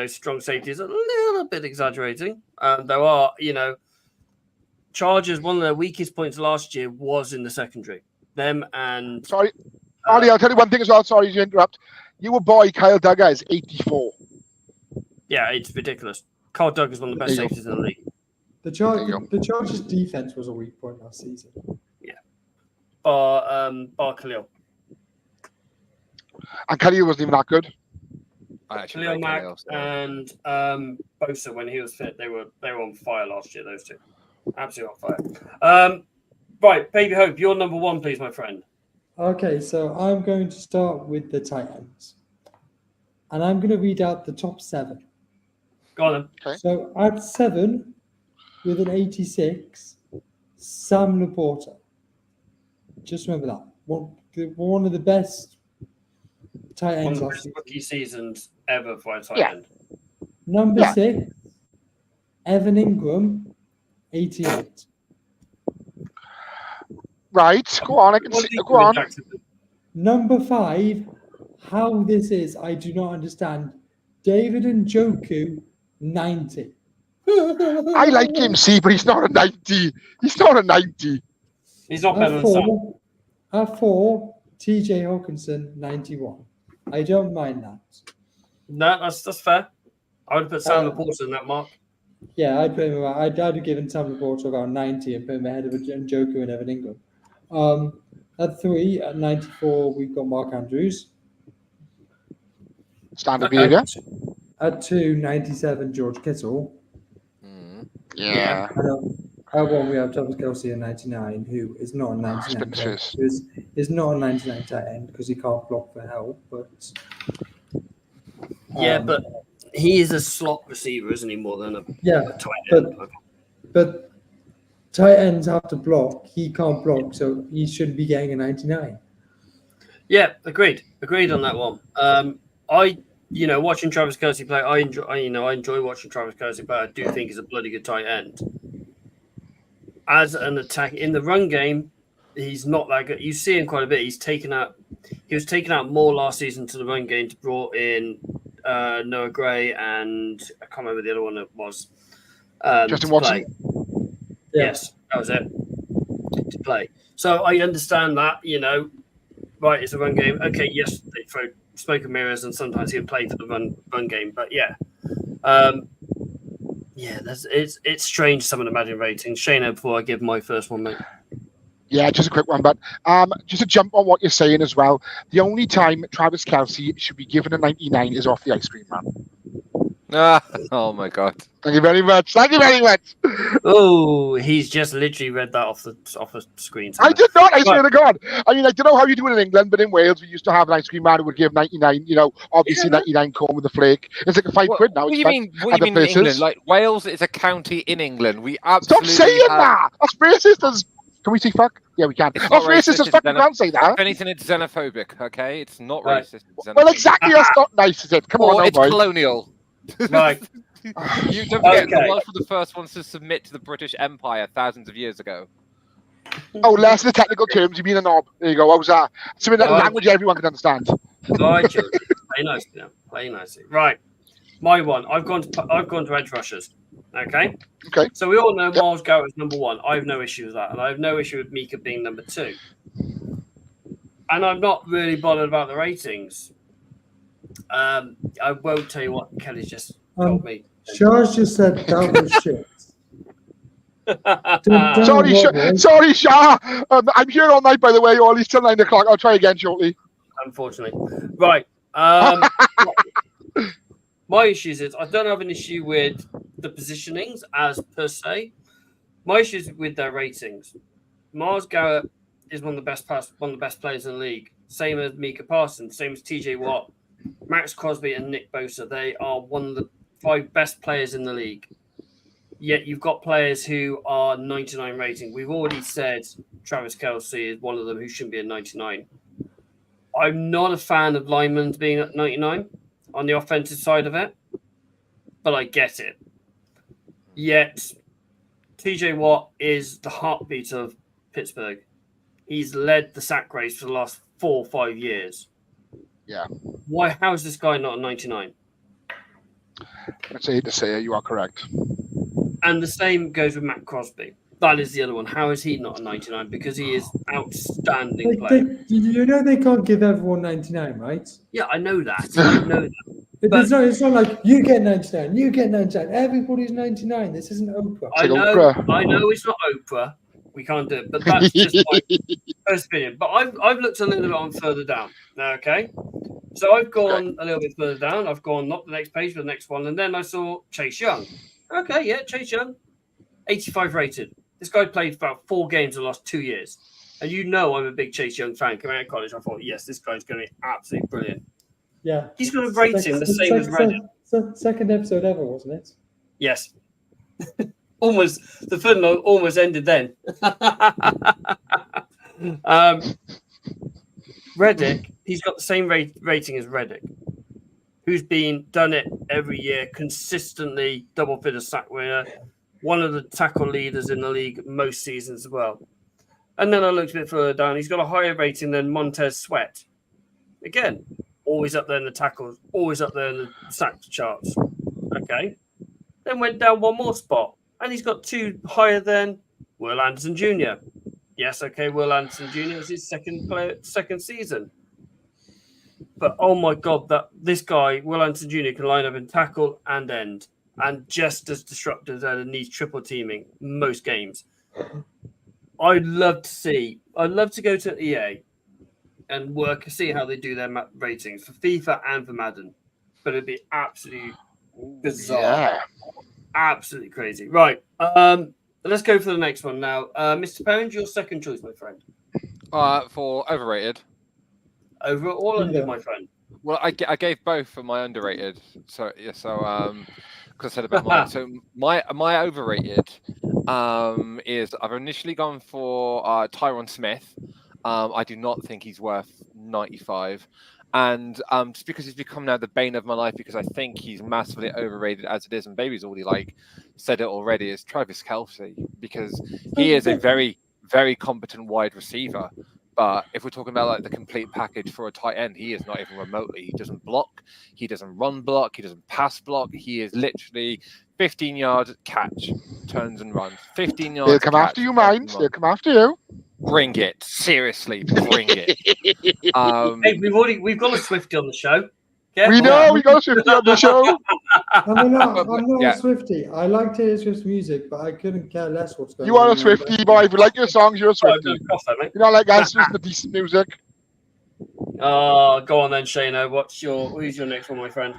strong safety is a little bit exaggerating. There are, Chargers, one of their weakest points last year was in the secondary. Them and... Sorry, Ollie, I'll tell you one thing as well. Sorry to interrupt. Your boy, Kyle Duggar, is 84. Yeah, it's ridiculous. Kyle Duggar is one of the best safeties in the league. The Chargers' defense was a weak point last season. Yeah. Bar Khalil. And Khalil wasn't even that good. Khalil Mack and Bosa, when he was fit, they were on fire last year, those two. Absolutely on fire. Right, Baby Hope, you're number 1, please, my friend. Okay, so I'm going to start with the tight ends. And I'm going to read out the top 7. Go on then. Okay. So at 7, with an 86, Sam Laporta. Just remember that. One of the best tight ends One of last the best season. rookie seasons ever for a tight end. Number 6, Evan Ingram, 88. Right, go on. I can see. Go on. Number 5, how this is, I do not understand. David Njoku, 90. I like him, see, but he's not a 90. He's not a 90. He's not better than Sam. At 4, TJ Hawkinson, 91. I don't mind that. No, that's fair. I would put Sam Laporta in that mark. Yeah, I'd put him around. I'd have given Sam Laporta around 90 and put him ahead of Njoku and Evan Ingram. At 3, at 94, we've got Mark Andrews. Standard behaviour. At 2, 97, George Kittle. Yeah. At 1, we have Travis Kelce at 99, who is not a 99 tight end. Is not a 99 tight end because he can't block for help. But but he is a slot receiver, isn't he? More than a tight end. But tight ends have to block. He can't block, so he shouldn't be getting a 99. Yeah, agreed on that one. Watching Travis Kelce play, I enjoy watching Travis Kelce play. I do think he's a bloody good tight end. As an attack in the run game, he's not that good. You see him quite a bit. He was taken out more last season to the run game to brought in Noah Gray and I can't remember the other one that was. Justin Watson. Yes, that was it. To play. So I understand that, right, it's a run game. Okay, yes, they throw smoke and mirrors and sometimes he'll play for the run game. But it's strange some of the Madden ratings. Shayna, before I give my first one, mate. Yeah, just a quick one, but just to jump on what you're saying as well, the only time Travis Kelce should be given a 99 is off the ice cream man. Oh my God! Thank you very much. Oh, he's just literally read that off the screen. I did not. I swear to God. I mean, I don't know how you do it in England, but in Wales we used to have an ice cream man who would give 99. Obviously 99 corn with a flake. It's like a £5 now. What do you mean? What do you mean in England? Like Wales is a county in England. We absolutely stop saying that. That's racist. Can we say fuck? Yeah, we can. That's racist as fuck. You can't say that. If anything, it's xenophobic. Okay, it's not racist. It's well, exactly. That's not nice, is it? Come on, it's colonial. Right. You don't forget the Welsh were the first ones to submit to the British Empire thousands of years ago. Oh, less of the technical terms. You mean a knob? There you go. What was that? Something that language everyone can understand. Play nicely now. Play nicely. Right. My one. I've gone to edge rushers. Okay. So we all know Myles Garrett is number 1. I have no issue with that, and I have no issue with Mika being number 2. And I'm not really bothered about the ratings. I won't tell you what Kelly's just told me. Charles just said that was shit. Sorry, Shah. I'm here all night, by the way. All till 9 o'clock. I'll try again shortly. Unfortunately. Right. My issues is I don't have an issue with the positionings as per se. My issue is with their ratings. Myles Garrett is one of the best players in the league. Same as Micah Parsons. Same as TJ Watt, Max Crosby, and Nick Bosa. They are one of the 5 best players in the league. Yet you've got players who are 99 rating. We've already said Travis Kelce is one of them who shouldn't be a 99. I'm not a fan of linemen being at 99 on the offensive side of it, but I get it. Yet TJ Watt is the heartbeat of Pittsburgh. He's led the sack race for the last 4 or 5 years. Yeah. Why? How is this guy not a 99? Let's hate to say it, you are correct. And the same goes with Matt Crosby. That is the other one. How is he not a 99? Because he is outstanding player. They can't give everyone 99, right? Yeah, I know that. I know that. It's not like you get 99, you get 99. Everybody's 99. This isn't Oprah. I know it's not Oprah. We can't do it. But that's just my first opinion. But I've looked a little bit on further down. Okay. So I've gone a little bit further down. I've gone not the next page, but the next one. And then I saw Chase Young. Okay, yeah, Chase Young. 85 rated. This guy played about 4 games in the last 2 years. And I'm a big Chase Young fan. Coming out of college, I thought, yes, this guy's going to be absolutely brilliant. Yeah. He's got a rating the same as Reddit. Second episode ever, wasn't it? Yes. Almost. The footnote almost ended then. Reddick, he's got the same rating as Reddick, who's done it every year, consistently double figure sack winner, one of the tackle leaders in the league most seasons as well. And then I looked a bit further down. He's got a higher rating than Montez Sweat. Again, always up there in the tackles, always up there in the sack charts. Okay. Then went down one more spot, and he's got 2 higher than Will Anderson Jr. Yes, okay, Will Anderson Jr. was his second season. But oh my God, this guy, Will Anderson Jr., can line up and tackle and end, and just as disruptive as needs triple teaming most games. I'd love to go to EA and see how they do their ratings for FIFA and for Madden. But it'd be absolutely bizarre. Yeah. Absolutely crazy. Right. Let's go for the next one now. Mr. Pound, your second choice, my friend. For overrated. Over or under, my friend? Well, I gave both for my underrated. So yeah, because I said about mine. So my overrated is I've initially gone for Tyron Smith. I do not think he's worth 95. And just because he's become now the bane of my life, because I think he's massively overrated as it is, and Baby's already said it already, is Travis Kelce, because he is a very, very competent wide receiver. But if we're talking about the complete package for a tight end, he is not even remotely. He doesn't block, he doesn't run block, he doesn't pass block. He is literally 15-yard catch, turns and runs. 15 yards. They'll come after you, mind. They'll come after you. Bring it, seriously, bring it. Hey, we've got a Swifty on the show. Careful. We know we got a Swifty on the show. I'm not a Swifty. I like Taylor Swift's music, but I couldn't care less what's going on. You are a Swifty, boy. If you like your songs, you're a Swifty. You don't like answers to decent music. Go on then, Shano. Who's your next one, my friend?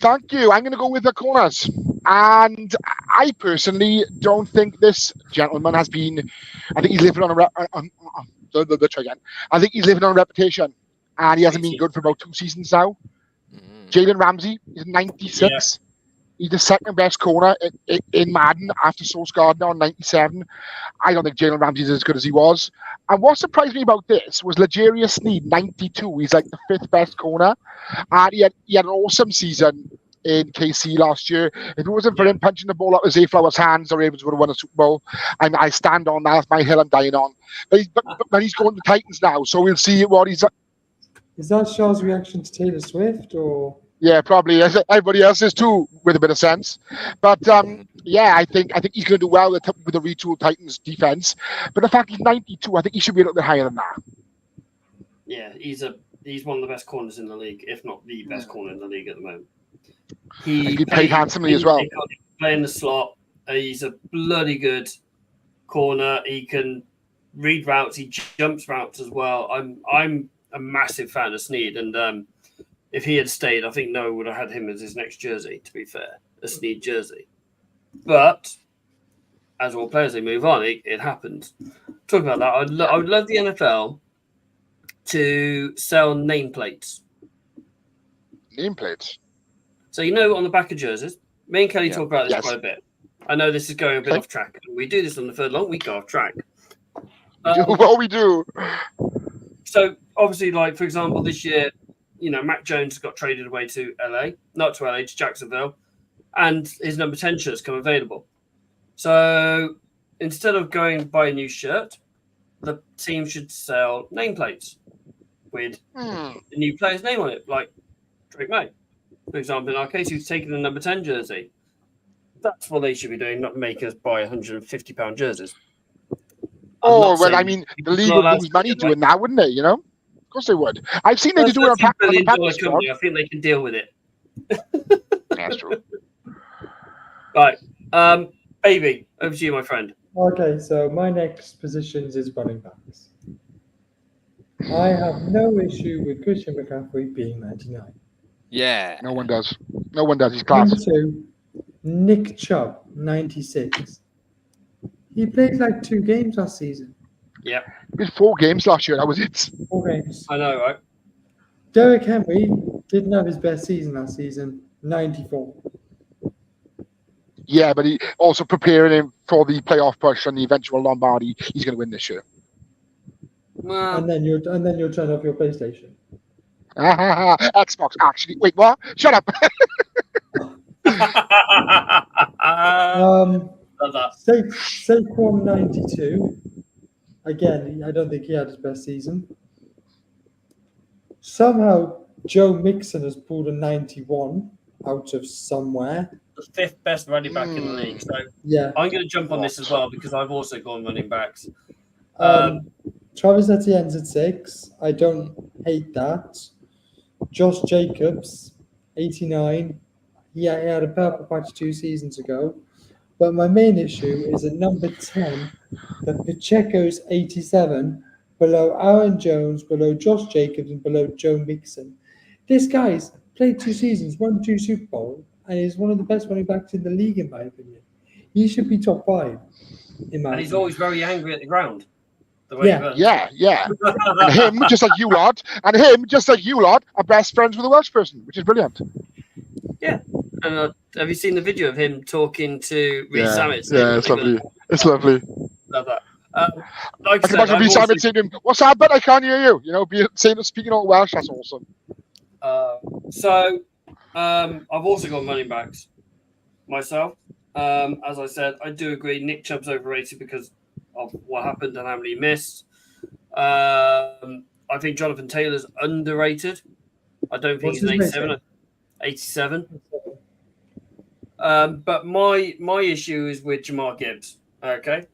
Thank you. I'm going to go with the corners. And I personally don't think this gentleman has been. I think he's living on I think he's living on a reputation, and he hasn't been good for about 2 seasons now. Jalen Ramsey is 96. Yeah. He's the second best corner in Madden after Sauce Gardner on 97. I don't think Jalen Ramsey is as good as he was. And what surprised me about this was L'Jarius Sneed, 92. He's like the 5th best corner. And he had an awesome season in KC last year. If it wasn't for him punching the ball out of Zay Flowers' hands, the Ravens would have won a Super Bowl. And I stand on that. That's my hill I'm dying on. But he's going to the Titans now, so we'll see what he's... Is that Shaw's reaction to Taylor Swift, or...? Yeah, probably. Everybody else is too, with a bit of sense. But yeah, I think he's going to do well with the retooled Titans defense. But the fact he's 92, I think he should be a little bit higher than that. Yeah, he's one of the best corners in the league, if not the best corner in the league at the moment. He paid handsomely as well. He play in the slot. He's a bloody good corner. He can read routes. He jumps routes as well. I'm a massive fan of Sneed, and if he had stayed, I think Noah would have had him as his next jersey, to be fair, a Sneed jersey. But as all players, they move on. It happens. Talking about that, I would love the NFL to sell nameplates. Nameplates? So, on the back of jerseys, me and Kelly talk about this quite a bit. I know this is going a bit off track. We do this on the third long, we go off track. We do. So, obviously, for example, this year, Mac Jones got traded away to to Jacksonville, and his number 10 shirts come available. So instead of going buy a new shirt, the team should sell nameplates with the new player's name on it, like Drake May, for example. In our case, who's taking the number 10 jersey. That's what they should be doing, not make us buy £150 jerseys. The league would lose money doing that, wouldn't they? Of course they would. I've seen they do it on practice squad. I think they can deal with it. That's true. Right. Baby, over to you, my friend. Okay, so my next positions is running backs. I have no issue with Christian McCaffrey being 99. Yeah. No one does. He's class. Number 2, Nick Chubb, 96. He played 2 games last season. Yeah. He did 4 games last year. That was it. 4 games. I know, right? Derrick Henry didn't have his best season last season, 94. Yeah, but he also preparing him for the playoff push and the eventual Lombardi. He's going to win this year. Well, and then you'll turn off your PlayStation. Xbox, actually. Wait, what? Shut up. Saquon 92. Again, I don't think he had his best season. Somehow, Joe Mixon has pulled a 91 out of somewhere. The 5th best running back in the league. So yeah, I'm going to jump on this as well because I've also gone running backs. Travis Etienne's at 6. I don't hate that. Josh Jacobs, 89. Yeah, he had a purple patch 2 seasons ago. But my main issue is at number 10, that Pacheco's 87, below Aaron Jones, below Josh Jacobs, and below Joe Mixon. This guy's played 2 seasons, won 2 Super Bowls, and is one of the best running backs in the league, in my opinion. He should be top 5. And he's always very angry at the ground. Yeah. And him, just like you lot, are best friends with a Welsh person, which is brilliant. Yeah. And have you seen the video of him talking to Reece Zammit? Yeah, it's lovely. It's lovely. Love that. I can imagine Reece Zammit saying to him, "What's that? But I can't hear you." You know, speaking all Welsh. That's awesome. I've also got running backs myself. As I said, I do agree Nick Chubb's overrated because of what happened and how many he missed. I think Jonathan Taylor's underrated. I don't think he's an 87. But my issue is with Jamar Gibbs. Okay,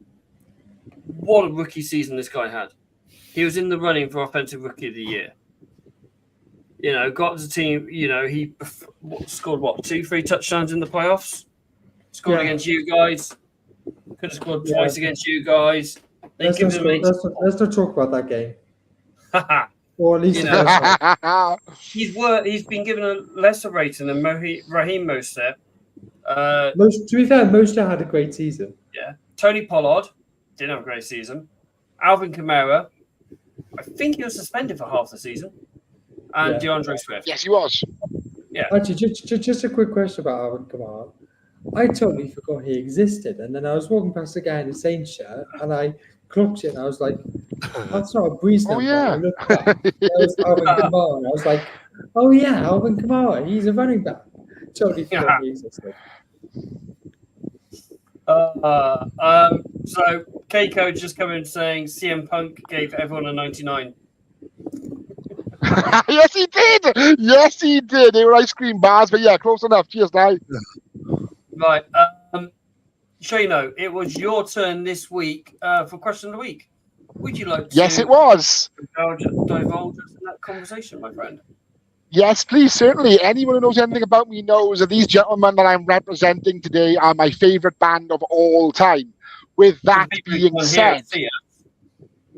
what a rookie season this guy had. He was in the running for Offensive Rookie of the Year. You know, got the team. You know, he scored 2-3 touchdowns in the playoffs. Scored against you guys. Could have scored twice against you guys. Let's not talk about that game. Or at least he's been given a lesser rating than Raheem Mostert. To be fair, Mostert had a great season. Yeah. Tony Pollard didn't have a great season. Alvin Kamara, I think he was suspended for half the season. And DeAndre Swift. Yes, he was. Yeah. Actually, just a quick question about Alvin Kamara. I totally forgot he existed. And then I was walking past a guy in the Saints shirt and I clocked it and I was like, that's not a Breeze number. I looked at that was Alvin Kamara. And I was like, oh yeah, Alvin Kamara. He's a running back. Totally forgot he existed. So K-Code just come in saying CM Punk gave everyone a 99. Yes, he did. Yes, he did. They were ice cream bars, but yeah, close enough. Cheers, guys. Right. Shano, it was your turn this week for question of the week. Would you like to? Yes, it was. Divulge us in that conversation, my friend. Yes, please, certainly. Anyone who knows anything about me knows that these gentlemen that I'm representing today are my favorite band of all time. With that being said,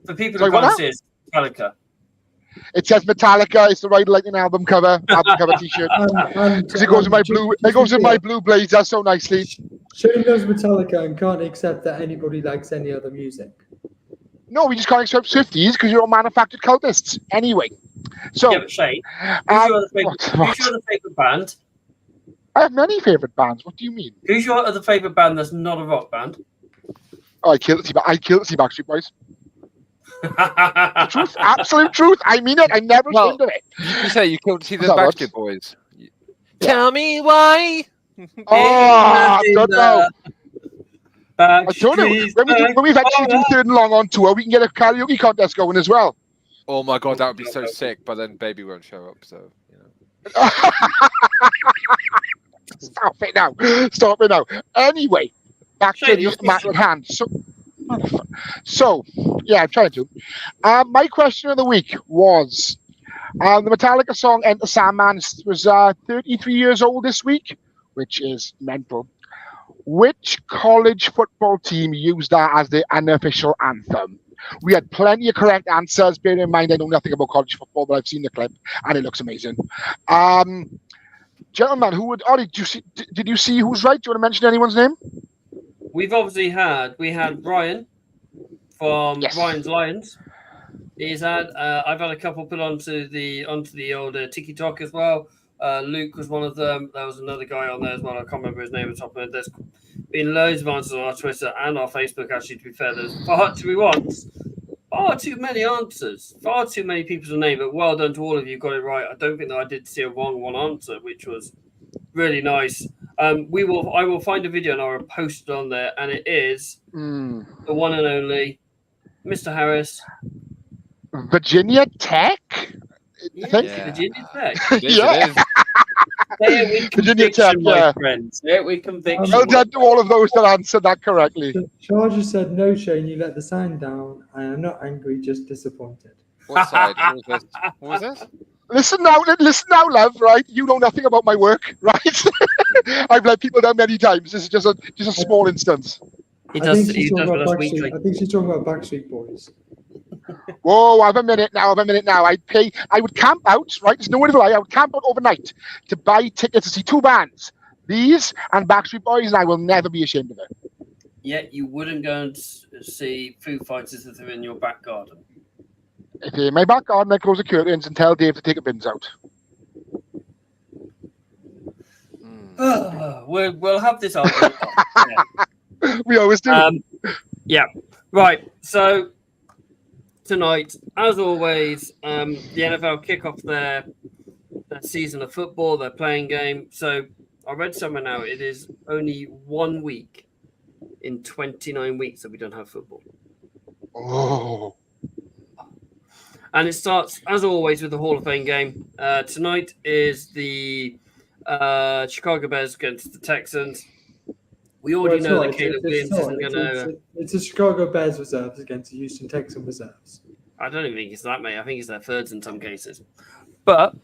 for people who can't see it, Metallica. It says Metallica. It's the Ride Lightning album cover T-shirt. Because it goes in my blue. It goes in my blue blazer so nicely. Shane knows Metallica and can't accept that anybody likes any other music. No, we just can't accept Swifties because you're all manufactured cultists. Anyway, so yeah, but Shane, who's your other favorite band? I have many favorite bands. What do you mean? Who's your other favorite band that's not a rock band? Oh, I killed the Backstreet Boys. The truth, absolute truth. I mean it. I never think of it. You say you killed to see the Backstreet Boys. Tell me why. I don't know. I don't know. When we eventually do Third and Long on tour, we can get a karaoke contest going as well. Oh my god, that would be so sick. But then Baby won't show up, so you know. Stop it now. Anyway, back to the matter at hand. So, yeah, I'm trying to. My question of the week was, the Metallica song Enter Sandman was 33 years old this week, which is mental. Which college football team used that as the unofficial anthem? We had plenty of correct answers. Bear in mind, I know nothing about college football, but I've seen the clip, and it looks amazing. Gentlemen, Ollie, did you see who's right? Do you want to mention anyone's name? We had Ryan from Ryan's Lions. I've had a couple put onto the old TikTok as well. Luke was one of them. There was another guy on there as well. I can't remember his name on top of it. There's been loads of answers on our Twitter and our Facebook. Actually, to be fair, there's far too many answers, far too many people's name. But well done to all of you. Got it right. I don't think that I did see a wrong one answer, which was really nice. I will find a video and I will post it on there, and it is the one and only Mr. Harris. Virginia Tech? Virginia Tech. Yeah. There with conviction, my friends. There with conviction. Well done to all of those that answered that correctly. Charger said, no, Shane, you let the sign down. I am not angry, just disappointed. What side? What was this? Listen now, love, right? You know nothing about my work, right? I've let people down many times. This is just a small instance. He does with us weekly. I think she's talking about Backstreet Boys. Whoa, I have a minute now. I would camp out, right? There's no way to lie. I would camp out overnight to buy tickets to see two bands, these and Backstreet Boys, and I will never be ashamed of it. Yet you wouldn't go and see Foo Fighters if they're in your back garden. If they're in my back garden, I close the curtains and tell Dave to take the bins out. We'll have this argument. We always do. Yeah. Right. So tonight, as always, the NFL kick off their season of football, their playing game. So I read somewhere now it is only 1 week in 29 weeks that we don't have football. Oh. And it starts, as always, with the Hall of Fame game. Tonight is the Chicago Bears against the Texans. We already know that Caleb Williams isn't going to... It's the Chicago Bears reserves against the Houston Texans reserves. I don't even think it's that, mate. I think it's their thirds in some cases. But,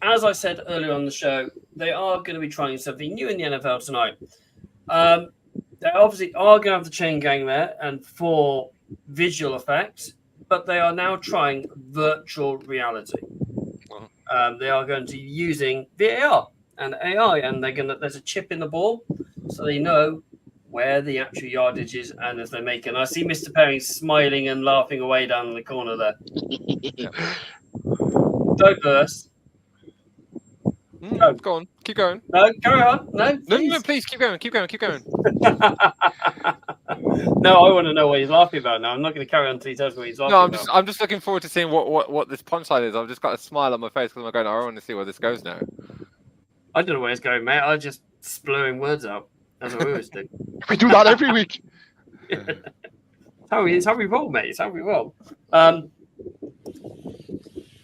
as I said earlier on the show, they are going to be trying something new in the NFL tonight. They obviously are going to have the chain gang there and for visual effects, but they are now trying virtual reality. They are going to be using VAR and AI, and there's a chip in the ball, so they know where the actual yardage is, and as they make it. And I see Mr. Perry smiling and laughing away down in the corner there. Diverse. No, go on, keep going. No, carry on. No, please keep going. No, I want to know what he's laughing about now. I'm not going to carry on until he tells me what he's laughing about. I'm just looking forward to seeing what this punchline is. I've just got a smile on my face because I'm going, I want to see where this goes now. I don't know where it's going, mate. I'm just splurring words out, as I always do. We do that every week. It's how we roll, mate. It's how we roll.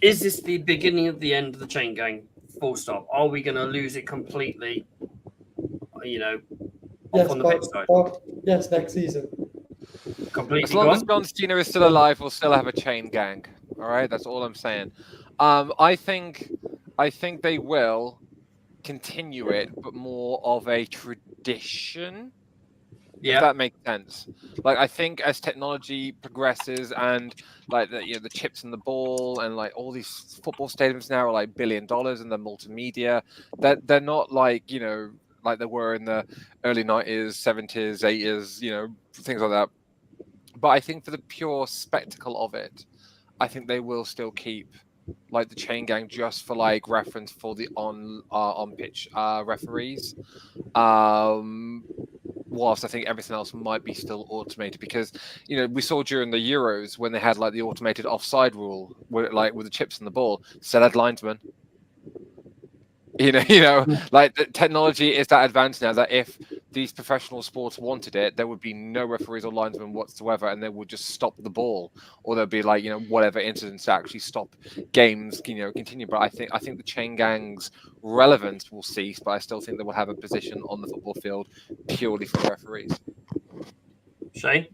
Is this the beginning of the end of the chain gang? Full stop. Are we going to lose it completely? Off on the pitch side. Yes, next season. Completely as long gone? as John Cena is still alive, we'll still have a chain gang. All right, that's all I'm saying. I think they will continue it, but more of a tradition. Yeah, if that makes sense. Like, I think as technology progresses and like the chips in the ball and like all these football stadiums now are like $1 billion and the multimedia, that they're not like like they were in the early 90s, 70s, 80s, things like that. But I think for the pure spectacle of it, I think they will still keep like the chain gang just for like reference for the on pitch referees. Whilst I think everything else might be still automated, because we saw during the Euros when they had like the automated offside rule, with the chips in the ball, still had linesmen. Like the technology is that advanced now that if these professional sports wanted it, there would be no referees or linesmen whatsoever, and they would just stop the ball, or there'd be like whatever incidents to actually stop games continue. But I think the chain gang's relevance will cease, but I still think they will have a position on the football field purely for referees. Shane?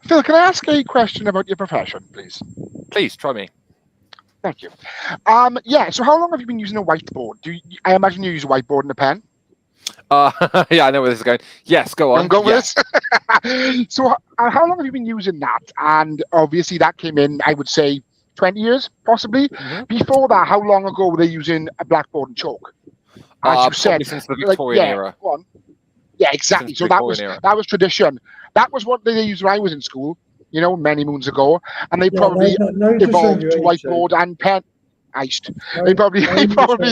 Phil, can I ask a question about your profession, please? Please try me. Thank you. So how long have you been using a whiteboard? I imagine you use a whiteboard and a pen? Yeah, I know where this is going. Yes, go on. I'm going with this. So how long have you been using that? And obviously that came in, I would say, 20 years, possibly. Mm-hmm. Before that, how long ago were they using a blackboard and chalk? As you said, since the Victorian era. Go on. Yeah, exactly. So that was tradition. That was what they used when I was in school, many moons ago. And they probably evolved to whiteboard and pen. They probably evolved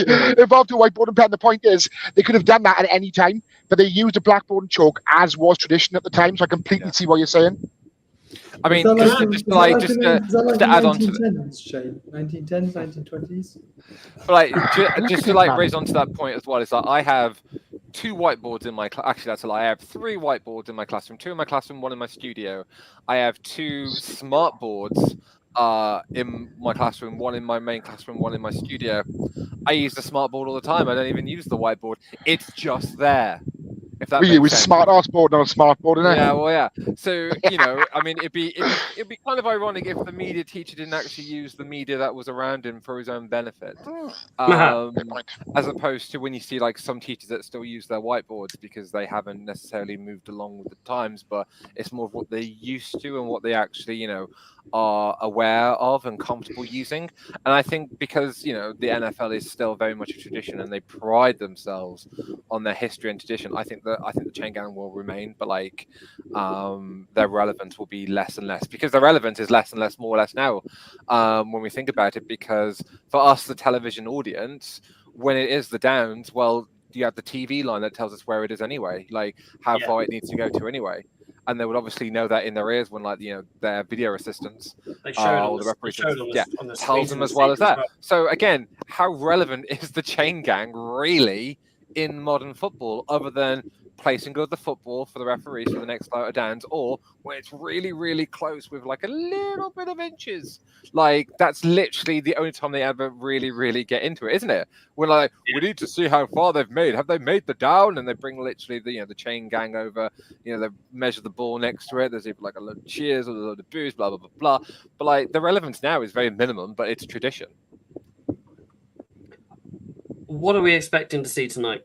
to whiteboard and pen. The point is, they could have done that at any time, but they used a blackboard and chalk as was tradition at the time. So I completely see what you're saying. I mean, just to add on to the 1910s, 1920s. But just to raise onto that point as well, is that I have 2 whiteboards in my class. Actually, that's a lie. I have 3 whiteboards in my classroom. 2 in my classroom, 1 in my studio. I have 2 smart boards in my classroom, 1 in my main classroom, 1 in my studio. I use the smart board all the time. I don't even use the whiteboard. It's just there. If that It makes was a sense. smart ass board, not a smart board, isn't it? Yeah, well, yeah. So I mean, it'd be kind of ironic if the media teacher didn't actually use the media that was around him for his own benefit, Good point. as opposed to when you see like some teachers that still use their whiteboards because they haven't necessarily moved along with the times, but it's more of what they're used to and what they actually are aware of and comfortable using. And I think because the NFL is still very much a tradition and they pride themselves on their history and tradition, I think the chain gang will remain, but like their relevance will be less and less, because their relevance is less and less, more or less now, when we think about it. Because for us, the television audience, when it is the Downs, well, you have the TV line that tells us where it is anyway, like how far it needs to go to anyway. And they would obviously know that in their ears when, like, their video assistants They showed or the referees on the tells them as well as that. So again, how relevant is the chain gang really in modern football, other than placing of the football for the referees for the next load of downs, or when it's really, really close with like a little bit of inches? Like, that's literally the only time they ever really, really get into it, isn't it? We're like, we need to see how far they've made. Have they made the down? And they bring literally the chain gang over. They measure the ball next to it. There's even like a load of cheers or a load of boos, blah blah blah blah. But like, the relevance now is very minimum, but it's tradition. What are we expecting to see tonight?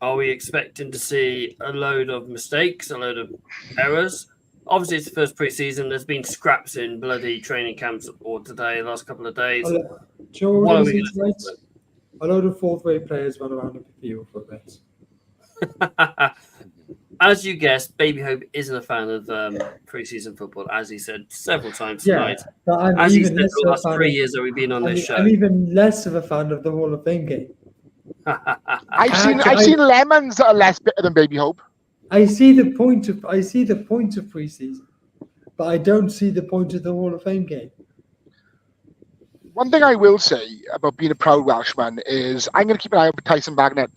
Are we expecting to see a load of mistakes, a load of errors? Obviously, it's the first preseason. There's been scraps in bloody training camps or today, last couple of days. What are we tonight? A load of fourth-rate players run around the field for a bit. As you guessed, Baby Hope isn't a fan of preseason football, as he said several times tonight. But I'm as he even said, less the last 3 years that we've been on this show. I'm even less of a fan of the Hall of Fame game. I've seen lemons that are less bitter than Baby Hope. I see the point of preseason, but I don't see the point of the Hall of Fame game. One thing I will say about being a proud Welshman is I'm going to keep an eye out for Tyson Bagnet,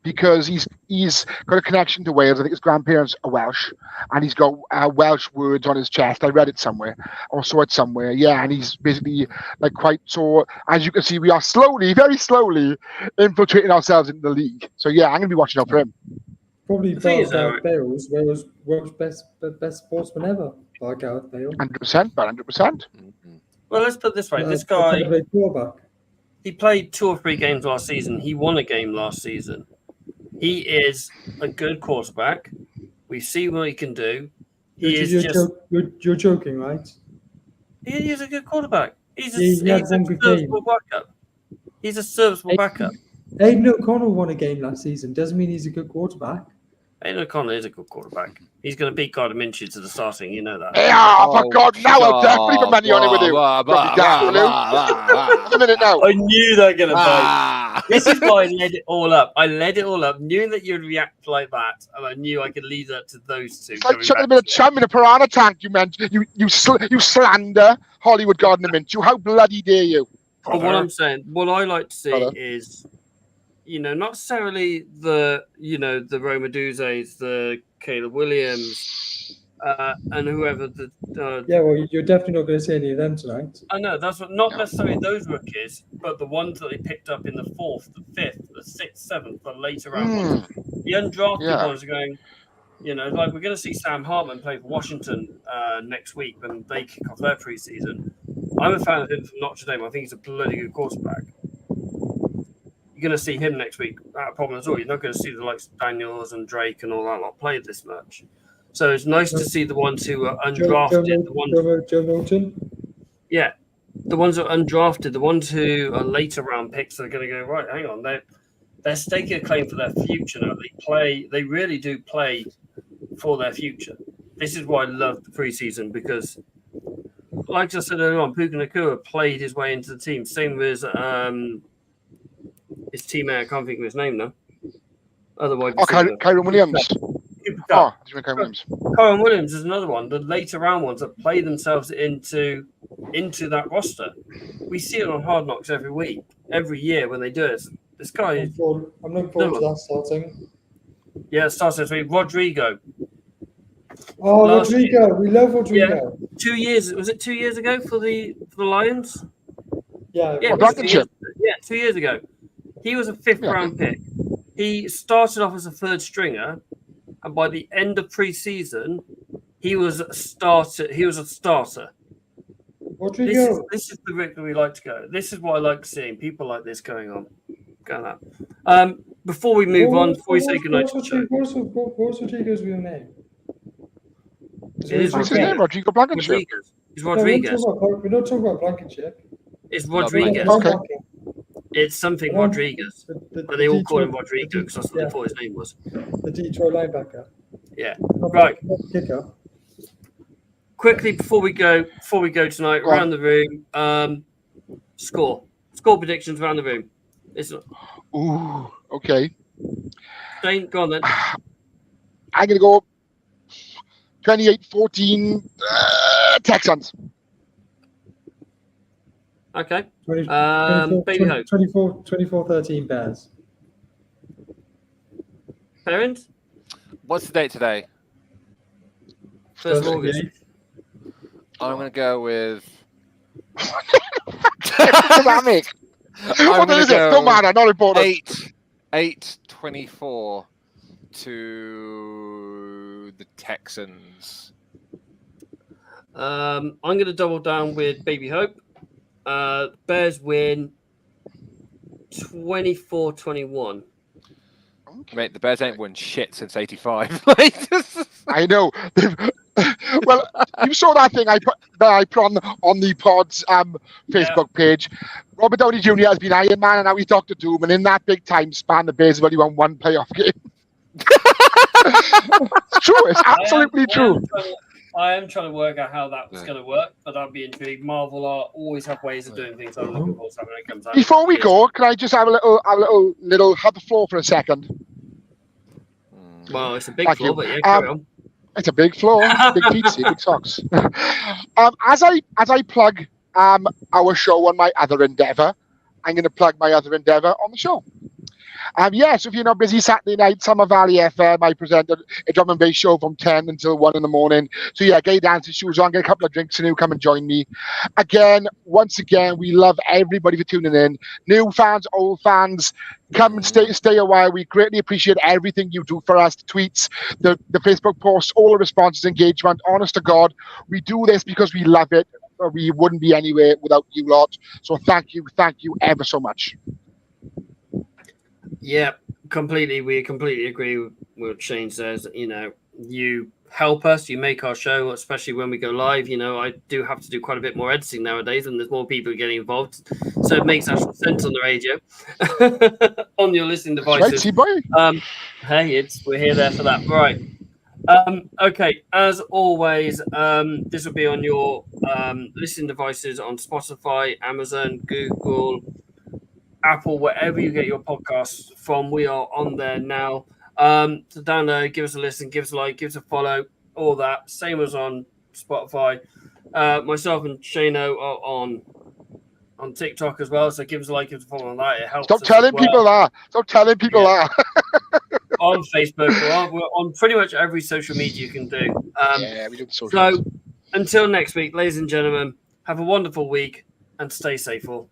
because he's got a connection to Wales. I think his grandparents are Welsh, and he's got Welsh words on his chest. I read it somewhere, or saw it somewhere. Yeah, and he's basically like quite so. As you can see, we are slowly, very slowly, infiltrating ourselves into the league. So yeah, I'm going to be watching out for him. Probably Gareth Bale's world's best sportsman ever. By Gareth Bale. 100%, but 100%. Well, let's put it this way: this guy, he played 2 or 3 games last season. He won a game last season. He is a good quarterback. We see what he can do. You're joking, right? He is a good quarterback. He's a serviceable backup. He's a serviceable backup. Aidan O'Connell won a game last season. Doesn't mean he's a good quarterback. Aidan O'Connell is a good quarterback. He's going to beat Gardner Minshew to the starting. You know that. Yeah, for God, now I'll definitely put money on it with you. A minute now. I knew they were going to bite. This is why I led it all up. I led it all up, knowing that you'd react like that, and I knew I could lead that to those two. It's like chucking a bit of chum in a piranha tank. You meant you slander Hollywood Gardner Minshew. How bloody dare you? But what I'm saying, what I like to see is, not necessarily the Roma Duzes, the Caleb Williams, and whoever the. Well, you're definitely not going to see any of them tonight. I know not necessarily those rookies, but the ones that they picked up in the 4th, the 5th, the 6th, 7th, the later round ones. The undrafted ones are going. Like we're going to see Sam Hartman play for Washington next week when they kick off their preseason. I'm a fan of him from Notre Dame. I think he's a bloody good quarterback. You're going to see him next week without a problem at all. You're not going to see the likes of Daniels and Drake and all that lot play this much. So it's nice to see the ones who are undrafted. Joe Milton? Yeah. The ones who are undrafted, the ones who are later round picks are going to go, right, hang on. They're staking a claim for their future now. They really do play for their future. This is why I love the preseason, because like I said earlier on, Puka Nacua played his way into the team. Same as his teammate, I can't think of his name now. Otherwise, Kyron Williams. Kyron Williams. Kyron Williams is another one. The later round ones that play themselves into that roster. We see it on Hard Knocks every week, every year when they do it. This guy. I'm looking forward to that starting. Yeah, it starts this week. Rodrigo. Oh, Rodrigo. We love Rodrigo. Yeah. 2 years. Was it 2 years ago for the Lions? Yeah. 2 years ago. He was a 5th round pick. He started off as a 3rd stringer. and by the end of pre-season, he was a starter. Rodrigo. This is the route that we like to go. This is what I like seeing. People like this going up. Before we move on, before we say goodnight to the show. What's Rodrigo's real name? It is What's his name? Rodrigo Blankenship. It's Rodriguez. We're not talking about Blankenship. It's Rodriguez. Okay. It's something Rodriguez. But they all call him Rodrigo because that's what they thought his name was. The Detroit linebacker. Yeah. Right. Kicker. Quickly before we go tonight, around the room, score predictions around the room. Ooh, okay. Shane, go on then. I'm going to go 28-14 Texans. Okay. 24, Baby Hope. 24-13 Bears. Parents? What's the date today? 1st of August. I'm going to go with... Dynamic. What is it? Don't matter, not important. 8-24 to the Texans. I'm going to double down with Baby Hope. Bears win 24-21. Mate, the Bears ain't won shit since '85. I know. Well, you saw that thing I put on the pod's Facebook page. Robert Downey Jr. has been Iron Man, and now he's Dr. Doom, and in that big time span, the Bears have only won one playoff game. It's true. It's absolutely true. I am trying to work out how that was going to work, but I'd be intrigued. Marvel always have ways of doing things. I'm looking forward to when it comes out. Before we go, can I just have a little have the floor for a second? Well, it's a big floor, but yeah, carry on. It's a big floor, big feet, big socks. As I plug our show on my other endeavor, I'm going to plug my other endeavor on the show. So if you're not busy Saturday night, Summer Valley FM, I present a drum and bass show from 10 until 1 in the morning. So yeah, get your dancing shoes on, get a couple of drinks and you come and join me. Once again, we love everybody for tuning in. New fans, old fans, come and stay a while. We greatly appreciate everything you do for us, the tweets, the Facebook posts, all the responses, engagement. Honest to God, we do this because we love it. We wouldn't be anywhere without you lot. So thank you ever so much. Yeah, completely. We completely agree with what Shane says. You help us, you make our show, especially when we go live. I do have to do quite a bit more editing nowadays, and there's more people getting involved. So it makes actual sense on the radio, on your listening devices. Hey, we're here there for that. Right. Okay, as always, this will be on your listening devices on Spotify, Amazon, Google, Apple, wherever you get your podcasts from. We are on there now. So download, give us a listen, give us a like, give us a follow, all that. Same as on Spotify. Myself and Shano are on TikTok as well, so give us a like, give us a follow on that. It helps. Stop telling people that. On Facebook, we're on pretty much every social media you can do. We do social. So until next week, ladies and gentlemen, have a wonderful week and stay safe all.